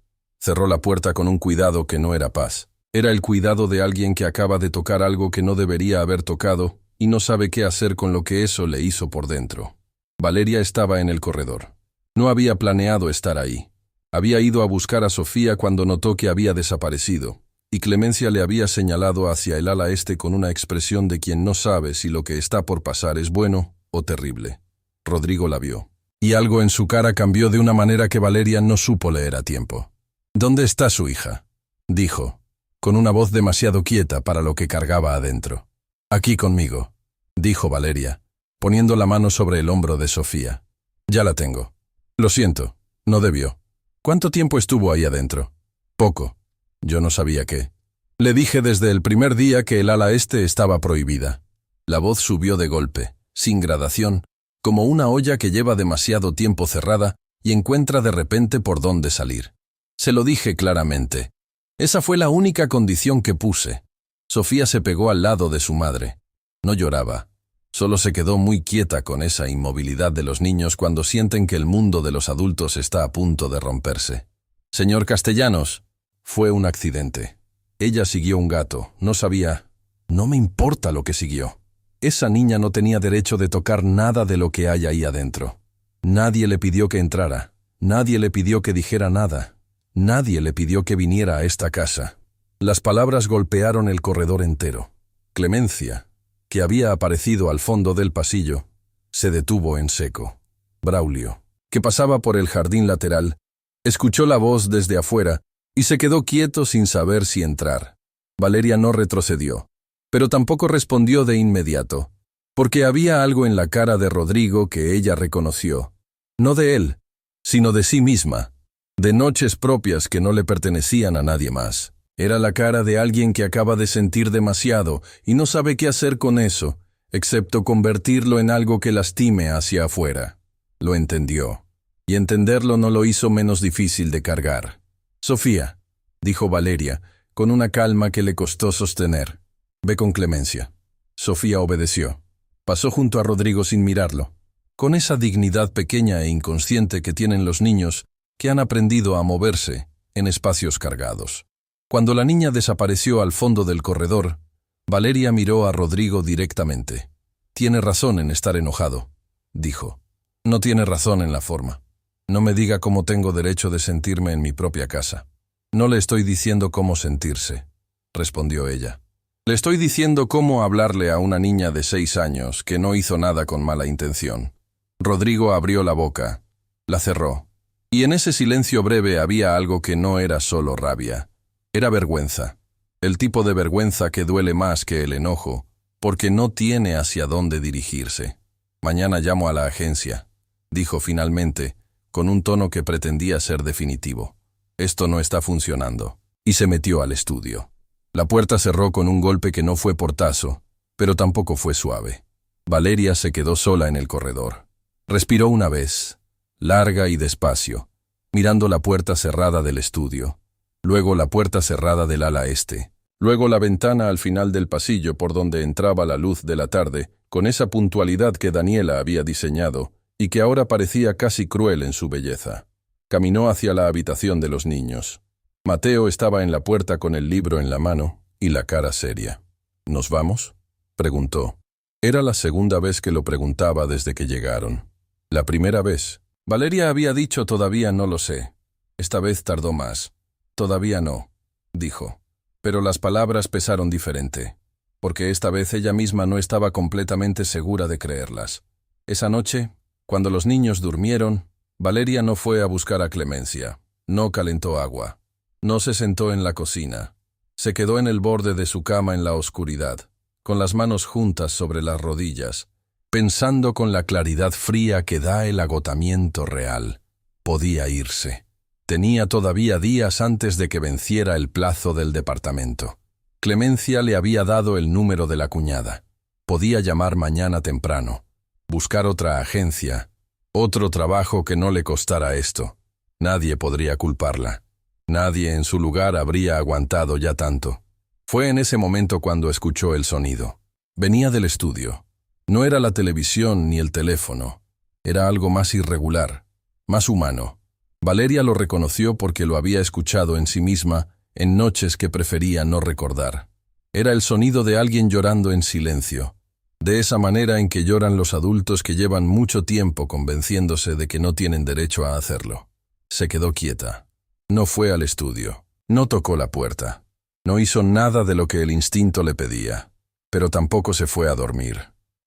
cerró la puerta con un cuidado que no era paz. Era el cuidado de alguien que acaba de tocar algo que no debería haber tocado y no sabe qué hacer con lo que eso le hizo por dentro. Valeria estaba en el corredor. No había planeado estar ahí. Había ido a buscar a Sofía cuando notó que había desaparecido, y Clemencia le había señalado hacia el ala este con una expresión de quien no sabe si lo que está por pasar es bueno o terrible. Rodrigo la vio, y algo en su cara cambió de una manera que Valeria no supo leer a tiempo. «¿Dónde está su hija?», dijo, con una voz demasiado quieta para lo que cargaba adentro. «Aquí conmigo», dijo Valeria, poniendo la mano sobre el hombro de Sofía. «Ya la tengo». «Lo siento, no debió». «¿Cuánto tiempo estuvo ahí adentro?» «Poco. Yo no sabía qué. Le dije desde el primer día que el ala este estaba prohibida». La voz subió de golpe, sin gradación, como una olla que lleva demasiado tiempo cerrada y encuentra de repente por dónde salir. «Se lo dije claramente. Esa fue la única condición que puse». Sofía se pegó al lado de su madre. No lloraba. Solo se quedó muy quieta con esa inmovilidad de los niños cuando sienten que el mundo de los adultos está a punto de romperse. «Señor Castellanos». Fue un accidente. Ella siguió un gato. No sabía. No me importa lo que siguió. Esa niña no tenía derecho de tocar nada de lo que hay ahí adentro. Nadie le pidió que entrara. Nadie le pidió que dijera nada. Nadie le pidió que viniera a esta casa. Las palabras golpearon el corredor entero. Clemencia, que había aparecido al fondo del pasillo, se detuvo en seco. Braulio, que pasaba por el jardín lateral, escuchó la voz desde afuera y se quedó quieto sin saber si entrar. Valeria no retrocedió, pero tampoco respondió de inmediato, porque había algo en la cara de Rodrigo que ella reconoció, no de él, sino de sí misma, de noches propias que no le pertenecían a nadie más. Era la cara de alguien que acaba de sentir demasiado y no sabe qué hacer con eso, excepto convertirlo en algo que lastime hacia afuera. Lo entendió, y entenderlo no lo hizo menos difícil de cargar. «Sofía», dijo Valeria, con una calma que le costó sostener, «ve con Clemencia». Sofía obedeció. Pasó junto a Rodrigo sin mirarlo, con esa dignidad pequeña e inconsciente que tienen los niños que han aprendido a moverse en espacios cargados. Cuando la niña desapareció al fondo del corredor, Valeria miró a Rodrigo directamente. «Tiene razón en estar enojado», dijo. «No tiene razón en la forma. No me diga cómo tengo derecho de sentirme en mi propia casa». No le estoy diciendo cómo sentirse, respondió ella. Le estoy diciendo cómo hablarle a una niña de 6 años que no hizo nada con mala intención. Rodrigo abrió la boca, la cerró, y en ese silencio breve había algo que no era solo rabia. Era vergüenza, el tipo de vergüenza que duele más que el enojo, porque no tiene hacia dónde dirigirse. Mañana llamo a la agencia, dijo finalmente, con un tono que pretendía ser definitivo. Esto no está funcionando. Y se metió al estudio. La puerta cerró con un golpe que no fue portazo, pero tampoco fue suave. Valeria se quedó sola en el corredor. Respiró una vez, larga y despacio, mirando la puerta cerrada del estudio, luego la puerta cerrada del ala este, luego la ventana al final del pasillo por donde entraba la luz de la tarde, con esa puntualidad que Daniela había diseñado y que ahora parecía casi cruel en su belleza. Caminó hacia la habitación de los niños. Mateo estaba en la puerta con el libro en la mano y la cara seria. ¿Nos vamos?, preguntó. Era la segunda vez que lo preguntaba desde que llegaron. La primera vez, Valeria había dicho todavía no lo sé. Esta vez tardó más. Todavía no, dijo. Pero las palabras pesaron diferente, porque esta vez ella misma no estaba completamente segura de creerlas. Esa noche, cuando los niños durmieron, Valeria no fue a buscar a Clemencia, no calentó agua, no se sentó en la cocina, se quedó en el borde de su cama en la oscuridad, con las manos juntas sobre las rodillas, pensando con la claridad fría que da el agotamiento real. Podía irse. Tenía todavía días antes de que venciera el plazo del departamento. Clemencia le había dado el número de la cuñada. Podía llamar mañana temprano, buscar otra agencia, otro trabajo que no le costara esto. Nadie podría culparla. Nadie en su lugar habría aguantado ya tanto. Fue en ese momento cuando escuchó el sonido. Venía del estudio. No era la televisión ni el teléfono. Era algo más irregular, más humano. Valeria lo reconoció porque lo había escuchado en sí misma en noches que prefería no recordar. Era el sonido de alguien llorando en silencio, de esa manera en que lloran los adultos que llevan mucho tiempo convenciéndose de que no tienen derecho a hacerlo. Se quedó quieta. No fue al estudio. No tocó la puerta. No hizo nada de lo que el instinto le pedía. Pero tampoco se fue a dormir.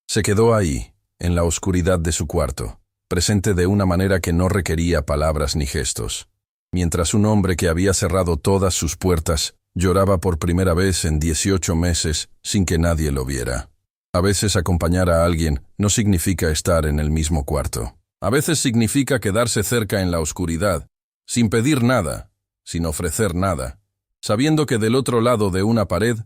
Se quedó ahí, en la oscuridad de su cuarto, presente de una manera que no requería palabras ni gestos, mientras un hombre que había cerrado todas sus puertas lloraba por primera vez en 18 meses sin que nadie lo viera. A veces acompañar a alguien no significa estar en el mismo cuarto. A veces significa quedarse cerca en la oscuridad, sin pedir nada, sin ofrecer nada, sabiendo que del otro lado de una pared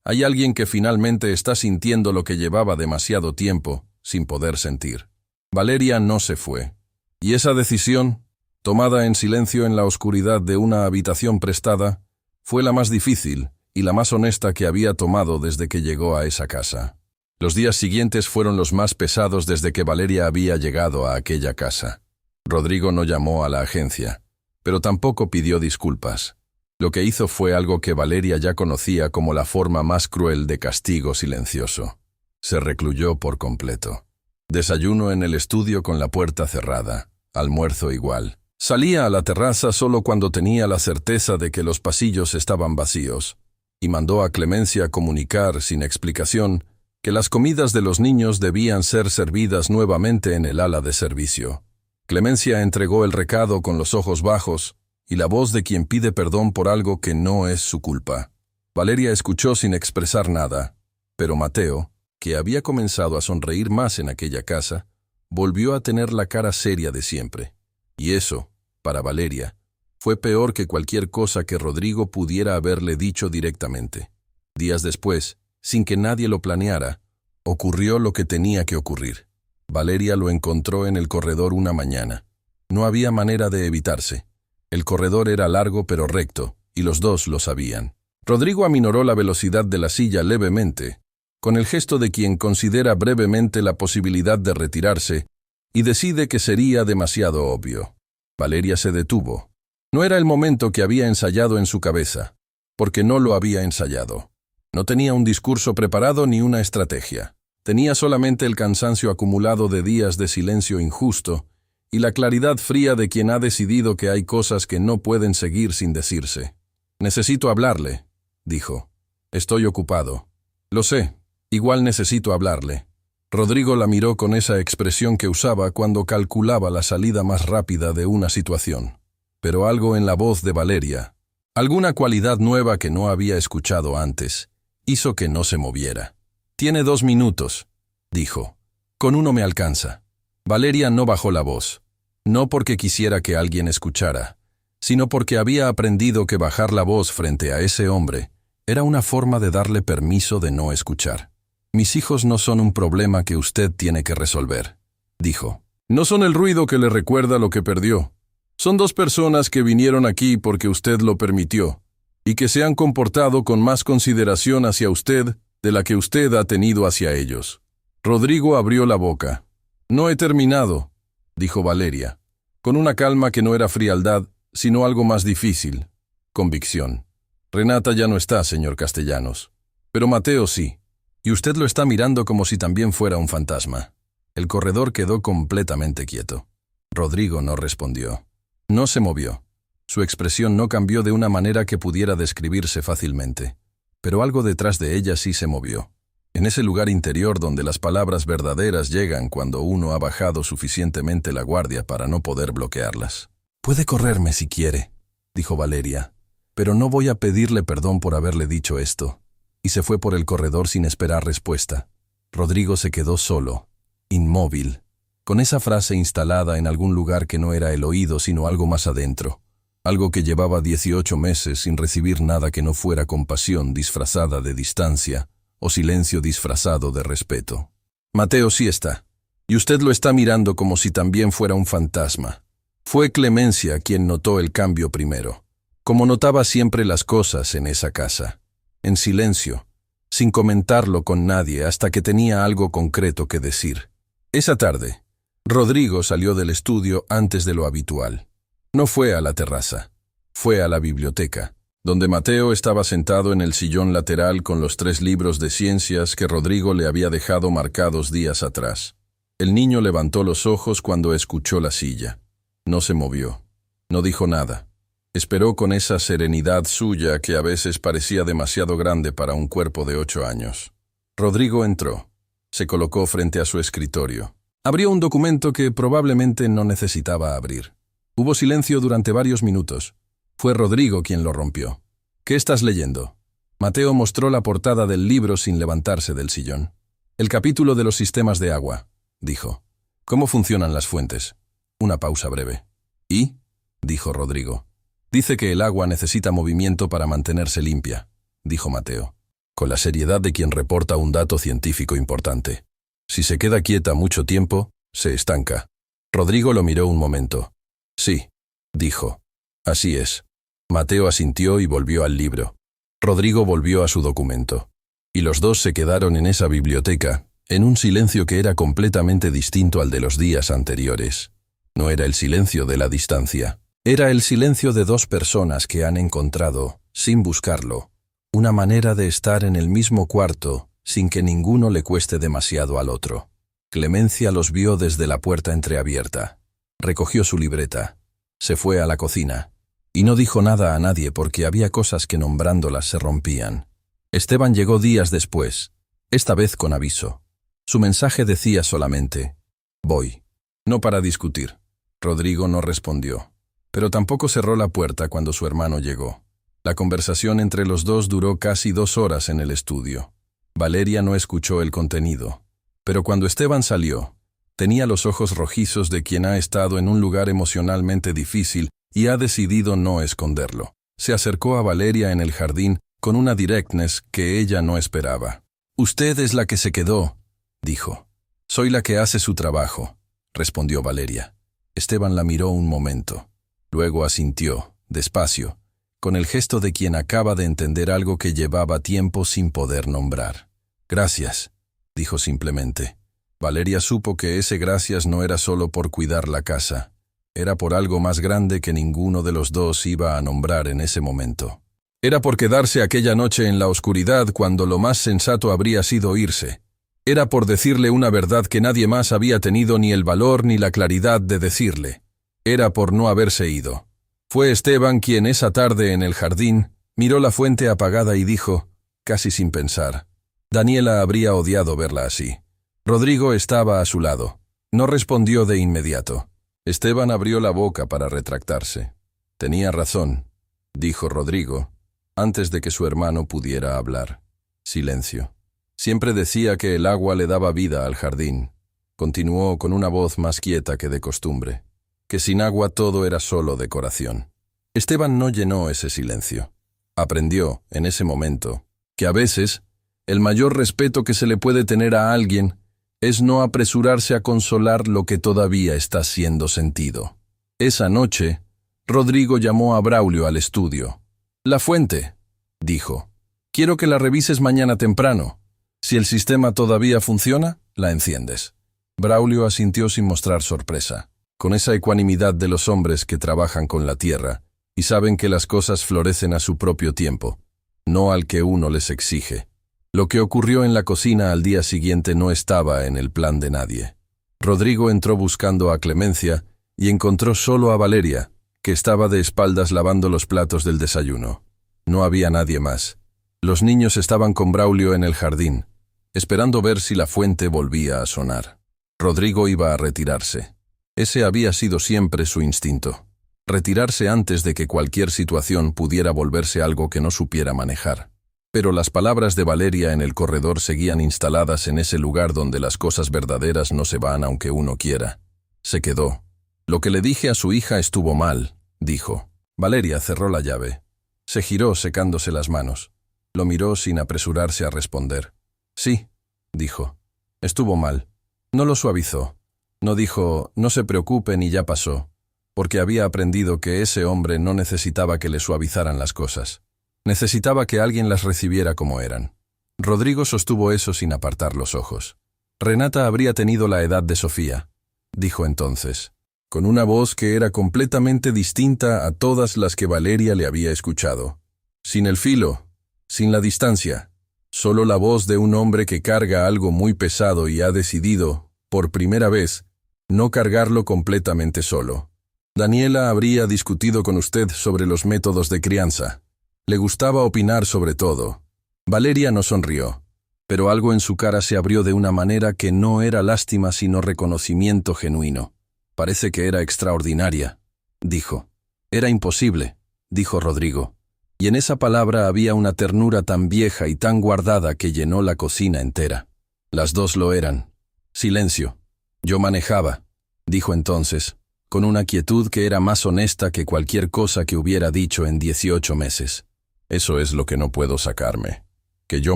hay alguien que finalmente está sintiendo lo que llevaba demasiado tiempo sin poder sentir. Valeria no se fue, y esa decisión, tomada en silencio en la oscuridad de una habitación prestada, fue la más difícil y la más honesta que había tomado desde que llegó a esa casa. Los días siguientes fueron los más pesados desde que Valeria había llegado a aquella casa. Rodrigo no llamó a la agencia, pero tampoco pidió disculpas. Lo que hizo fue algo que Valeria ya conocía como la forma más cruel de castigo silencioso. Se recluyó por completo. Desayuno en el estudio con la puerta cerrada, almuerzo igual. Salía a la terraza solo cuando tenía la certeza de que los pasillos estaban vacíos, y mandó a Clemencia comunicar, sin explicación, que las comidas de los niños debían ser servidas nuevamente en el ala de servicio. Clemencia entregó el recado con los ojos bajos y la voz de quien pide perdón por algo que no es su culpa. Valeria escuchó sin expresar nada, pero Mateo, que había comenzado a sonreír más en aquella casa, volvió a tener la cara seria de siempre. Y eso, para Valeria, fue peor que cualquier cosa que Rodrigo pudiera haberle dicho directamente. Días después, sin que nadie lo planeara, ocurrió lo que tenía que ocurrir. Valeria lo encontró en el corredor una mañana. No había manera de evitarse. El corredor era largo pero recto, y los dos lo sabían. Rodrigo aminoró la velocidad de la silla levemente, con el gesto de quien considera brevemente la posibilidad de retirarse y decide que sería demasiado obvio. Valeria se detuvo. No era el momento que había ensayado en su cabeza, porque no lo había ensayado. No tenía un discurso preparado ni una estrategia. Tenía solamente el cansancio acumulado de días de silencio injusto y la claridad fría de quien ha decidido que hay cosas que no pueden seguir sin decirse. Necesito hablarle, dijo. Estoy ocupado. Lo sé, igual necesito hablarle. Rodrigo la miró con esa expresión que usaba cuando calculaba la salida más rápida de una situación. Pero algo en la voz de Valeria, alguna cualidad nueva que no había escuchado antes, hizo que no se moviera. «Tiene 2 minutos», dijo. «Con uno me alcanza». Valeria no bajó la voz, no porque quisiera que alguien escuchara, sino porque había aprendido que bajar la voz frente a ese hombre era una forma de darle permiso de no escuchar. «Mis hijos no son un problema que usted tiene que resolver», dijo. «No son el ruido que le recuerda lo que perdió. Son 2 personas que vinieron aquí porque usted lo permitió, y que se han comportado con más consideración hacia usted de la que usted ha tenido hacia ellos». Rodrigo abrió la boca. «No he terminado», dijo Valeria, con una calma que no era frialdad, sino algo más difícil, convicción. «Renata ya no está, señor Castellanos. Pero Mateo sí, y usted lo está mirando como si también fuera un fantasma». El corredor quedó completamente quieto. Rodrigo no respondió. No se movió. Su expresión no cambió de una manera que pudiera describirse fácilmente, pero algo detrás de ella sí se movió. En ese lugar interior donde las palabras verdaderas llegan cuando uno ha bajado suficientemente la guardia para no poder bloquearlas. «Puede correrme si quiere», dijo Valeria, «pero no voy a pedirle perdón por haberle dicho esto». Y se fue por el corredor sin esperar respuesta. Rodrigo se quedó solo, inmóvil, con esa frase instalada en algún lugar que no era el oído sino algo más adentro. Algo que llevaba 18 meses sin recibir nada que no fuera compasión disfrazada de distancia o silencio disfrazado de respeto. «Mateo sí está, y usted lo está mirando como si también fuera un fantasma». Fue Clemencia quien notó el cambio primero, como notaba siempre las cosas en esa casa, en silencio, sin comentarlo con nadie hasta que tenía algo concreto que decir. Esa tarde, Rodrigo salió del estudio antes de lo habitual. No fue a la terraza, fue a la biblioteca, donde Mateo estaba sentado en el sillón lateral con los 3 libros de ciencias que Rodrigo le había dejado marcados días atrás. El niño levantó los ojos cuando escuchó la silla. No se movió, no dijo nada. Esperó con esa serenidad suya que a veces parecía demasiado grande para un cuerpo de 8 años. Rodrigo entró, se colocó frente a su escritorio. Abrió un documento que probablemente no necesitaba abrir. Hubo silencio durante varios minutos. Fue Rodrigo quien lo rompió. «¿Qué estás leyendo?» Mateo mostró la portada del libro sin levantarse del sillón. «El capítulo de los sistemas de agua», dijo. «¿Cómo funcionan las fuentes?» Una pausa breve. «¿Y?» dijo Rodrigo. «Dice que el agua necesita movimiento para mantenerse limpia», dijo Mateo, con la seriedad de quien reporta un dato científico importante. «Si se queda quieta mucho tiempo, se estanca». Rodrigo lo miró un momento. «Sí», dijo. «Así es». Mateo asintió y volvió al libro. Rodrigo volvió a su documento. Y los 2 se quedaron en esa biblioteca, en un silencio que era completamente distinto al de los días anteriores. No era el silencio de la distancia. Era el silencio de 2 personas que han encontrado, sin buscarlo, una manera de estar en el mismo cuarto sin que ninguno le cueste demasiado al otro. Clemencia los vio desde la puerta entreabierta. Recogió su libreta. Se fue a la cocina. Y no dijo nada a nadie porque había cosas que nombrándolas se rompían. Esteban llegó días después, esta vez con aviso. Su mensaje decía solamente: «Voy». No para discutir. Rodrigo no respondió, pero tampoco cerró la puerta cuando su hermano llegó. La conversación entre los 2 duró casi 2 horas en el estudio. Valeria no escuchó el contenido, pero cuando Esteban salió, tenía los ojos rojizos de quien ha estado en un lugar emocionalmente difícil y ha decidido no esconderlo. Se acercó a Valeria en el jardín con una directness que ella no esperaba. «Usted es la que se quedó», dijo. «Soy la que hace su trabajo», respondió Valeria. Esteban la miró un momento. Luego asintió, despacio, con el gesto de quien acaba de entender algo que llevaba tiempo sin poder nombrar. «Gracias», dijo simplemente. Valeria supo que ese gracias no era solo por cuidar la casa. Era por algo más grande que ninguno de los 2 iba a nombrar en ese momento. Era por quedarse aquella noche en la oscuridad cuando lo más sensato habría sido irse. Era por decirle una verdad que nadie más había tenido ni el valor ni la claridad de decirle. Era por no haberse ido. Fue Esteban quien esa tarde en el jardín Miró la fuente apagada y dijo, casi sin pensar. Daniela habría odiado verla así. Rodrigo estaba a su lado. No respondió de inmediato. Esteban abrió la boca para retractarse. Tenía razón, dijo Rodrigo, antes de que su hermano pudiera hablar. Silencio. Siempre decía que el agua le daba vida al jardín. Continuó con una voz más quieta que de costumbre, que sin agua todo era solo decoración. Esteban no llenó ese silencio. Aprendió, en ese momento, que a veces el mayor respeto que se le puede tener a alguien es no apresurarse a consolar lo que todavía está siendo sentido. Esa noche, Rodrigo llamó a Braulio al estudio. «La fuente», dijo. «Quiero que la revises mañana temprano. Si el sistema todavía funciona, la enciendes». Braulio asintió sin mostrar sorpresa, con esa ecuanimidad de los hombres que trabajan con la tierra y saben que las cosas florecen a su propio tiempo, no al que uno les exige. Lo que ocurrió en la cocina al día siguiente no estaba en el plan de nadie. Rodrigo entró buscando a Clemencia y encontró solo a Valeria, que estaba de espaldas lavando los platos del desayuno. No había nadie más. Los niños estaban con Braulio en el jardín, esperando ver si la fuente volvía a sonar. Rodrigo iba a retirarse. Ese había sido siempre su instinto. Retirarse antes de que cualquier situación pudiera volverse algo que no supiera manejar. Pero las palabras de Valeria en el corredor seguían instaladas en ese lugar donde las cosas verdaderas no se van aunque uno quiera. Se quedó. «Lo que le dije a su hija estuvo mal», dijo. Valeria cerró la llave. Se giró secándose las manos. Lo miró sin apresurarse a responder. «Sí», dijo. «Estuvo mal». No lo suavizó. No dijo, «no se preocupen y ya pasó», porque había aprendido que ese hombre no necesitaba que le suavizaran las cosas. Necesitaba que alguien las recibiera como eran. Rodrigo sostuvo eso sin apartar los ojos. «Renata habría tenido la edad de Sofía», dijo entonces, con una voz que era completamente distinta a todas las que Valeria le había escuchado. Sin el filo, sin la distancia, solo la voz de un hombre que carga algo muy pesado y ha decidido, por primera vez, no cargarlo completamente solo. «Daniela habría discutido con usted sobre los métodos de crianza. Le gustaba opinar sobre todo». Valeria no sonrió, pero algo en su cara se abrió de una manera que no era lástima sino reconocimiento genuino. «Parece que era extraordinaria», dijo. «Era imposible», dijo Rodrigo. Y en esa palabra había una ternura tan vieja y tan guardada que llenó la cocina entera. Las dos lo eran. «Silencio. Yo manejaba», dijo entonces, con una quietud que era más honesta que cualquier cosa que hubiera dicho en 18 meses. «Eso es lo que no puedo sacarme. Que yo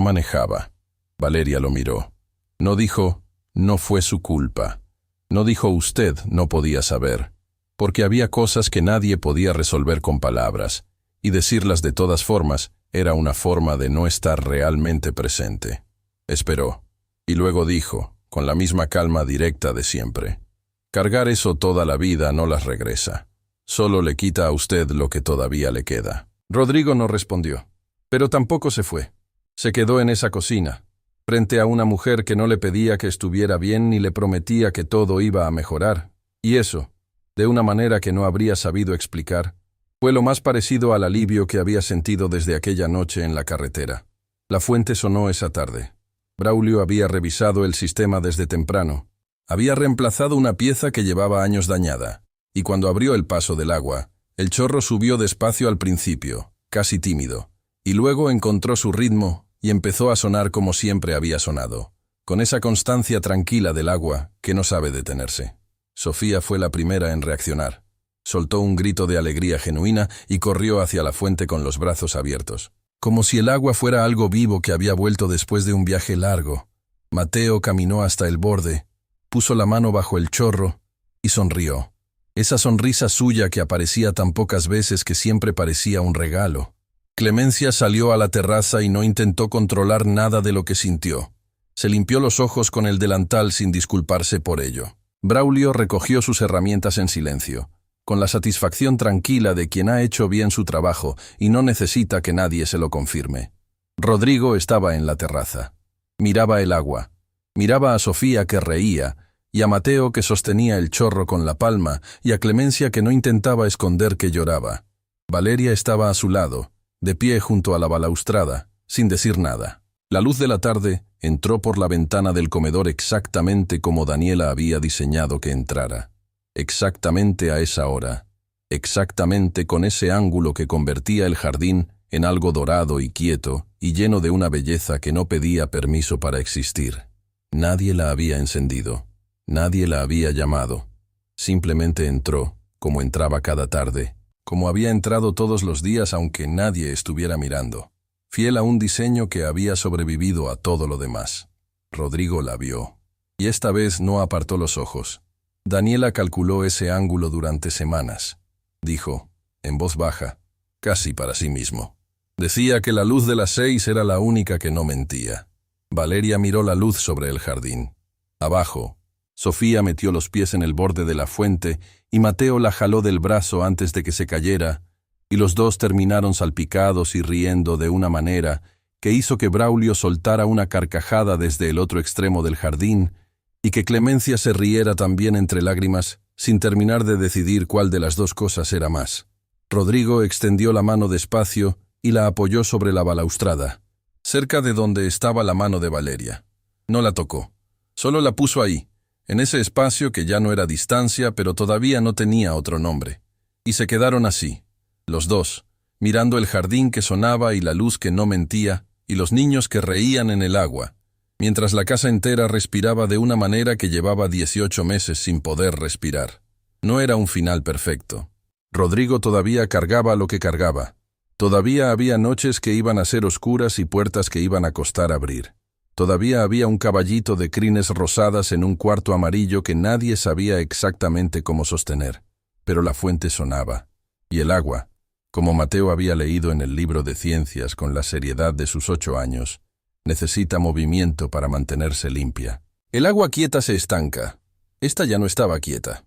manejaba». Valeria lo miró. No dijo, «no fue su culpa». No dijo, «usted no podía saber», porque había cosas que nadie podía resolver con palabras, y decirlas de todas formas era una forma de no estar realmente presente. Esperó, y luego dijo, con la misma calma directa de siempre, «Cargar eso toda la vida no las regresa. Solo le quita a usted lo que todavía le queda». Rodrigo no respondió, pero tampoco se fue. Se quedó en esa cocina, frente a una mujer que no le pedía que estuviera bien ni le prometía que todo iba a mejorar. Y eso, de una manera que no habría sabido explicar, fue lo más parecido al alivio que había sentido desde aquella noche en la carretera. La fuente sonó esa tarde. Braulio había revisado el sistema desde temprano. Había reemplazado una pieza que llevaba años dañada, y cuando abrió el paso del agua, el chorro subió despacio al principio, casi tímido, y luego encontró su ritmo y empezó a sonar como siempre había sonado, con esa constancia tranquila del agua que no sabe detenerse. Sofía fue la primera en reaccionar. Soltó un grito de alegría genuina y corrió hacia la fuente con los brazos abiertos, como si el agua fuera algo vivo que había vuelto después de un viaje largo. Mateo caminó hasta el borde, puso la mano bajo el chorro y sonrió. Esa sonrisa suya que aparecía tan pocas veces que siempre parecía un regalo. Clemencia salió a la terraza y no intentó controlar nada de lo que sintió. Se limpió los ojos con el delantal sin disculparse por ello. Braulio recogió sus herramientas en silencio, con la satisfacción tranquila de quien ha hecho bien su trabajo y no necesita que nadie se lo confirme. Rodrigo estaba en la terraza. Miraba el agua. Miraba a Sofía que reía, y a Mateo que sostenía el chorro con la palma, y a Clemencia que no intentaba esconder que lloraba. Valeria estaba a su lado, de pie junto a la balaustrada, sin decir nada. La luz de la tarde entró por la ventana del comedor exactamente como Daniela había diseñado que entrara. Exactamente a esa hora. Exactamente con ese ángulo que convertía el jardín en algo dorado y quieto y lleno de una belleza que no pedía permiso para existir. Nadie la había encendido. Nadie la había llamado. Simplemente entró, como entraba cada tarde, como había entrado todos los días aunque nadie estuviera mirando, fiel a un diseño que había sobrevivido a todo lo demás. Rodrigo la vio. Y esta vez no apartó los ojos. Daniela calculó ese ángulo durante semanas. Dijo, en voz baja, casi para sí mismo. Decía que la luz de las 6 era la única que no mentía. Valeria miró la luz sobre el jardín. Abajo, Sofía metió los pies en el borde de la fuente y Mateo la jaló del brazo antes de que se cayera, y los dos terminaron salpicados y riendo de una manera que hizo que Braulio soltara una carcajada desde el otro extremo del jardín y que Clemencia se riera también entre lágrimas, sin terminar de decidir cuál de las dos cosas era más. Rodrigo extendió la mano despacio y la apoyó sobre la balaustrada, cerca de donde estaba la mano de Valeria. No la tocó, solo la puso ahí, en ese espacio que ya no era distancia, pero todavía no tenía otro nombre. Y se quedaron así, los dos, mirando el jardín que sonaba y la luz que no mentía, y los niños que reían en el agua, mientras la casa entera respiraba de una manera que llevaba 18 meses sin poder respirar. No era un final perfecto. Rodrigo todavía cargaba lo que cargaba. Todavía había noches que iban a ser oscuras y puertas que iban a costar abrir. Todavía había un caballito de crines rosadas en un cuarto amarillo que nadie sabía exactamente cómo sostener. Pero la fuente sonaba. Y el agua, como Mateo había leído en el libro de ciencias con la seriedad de sus 8 años, necesita movimiento para mantenerse limpia. El agua quieta se estanca. Esta ya no estaba quieta.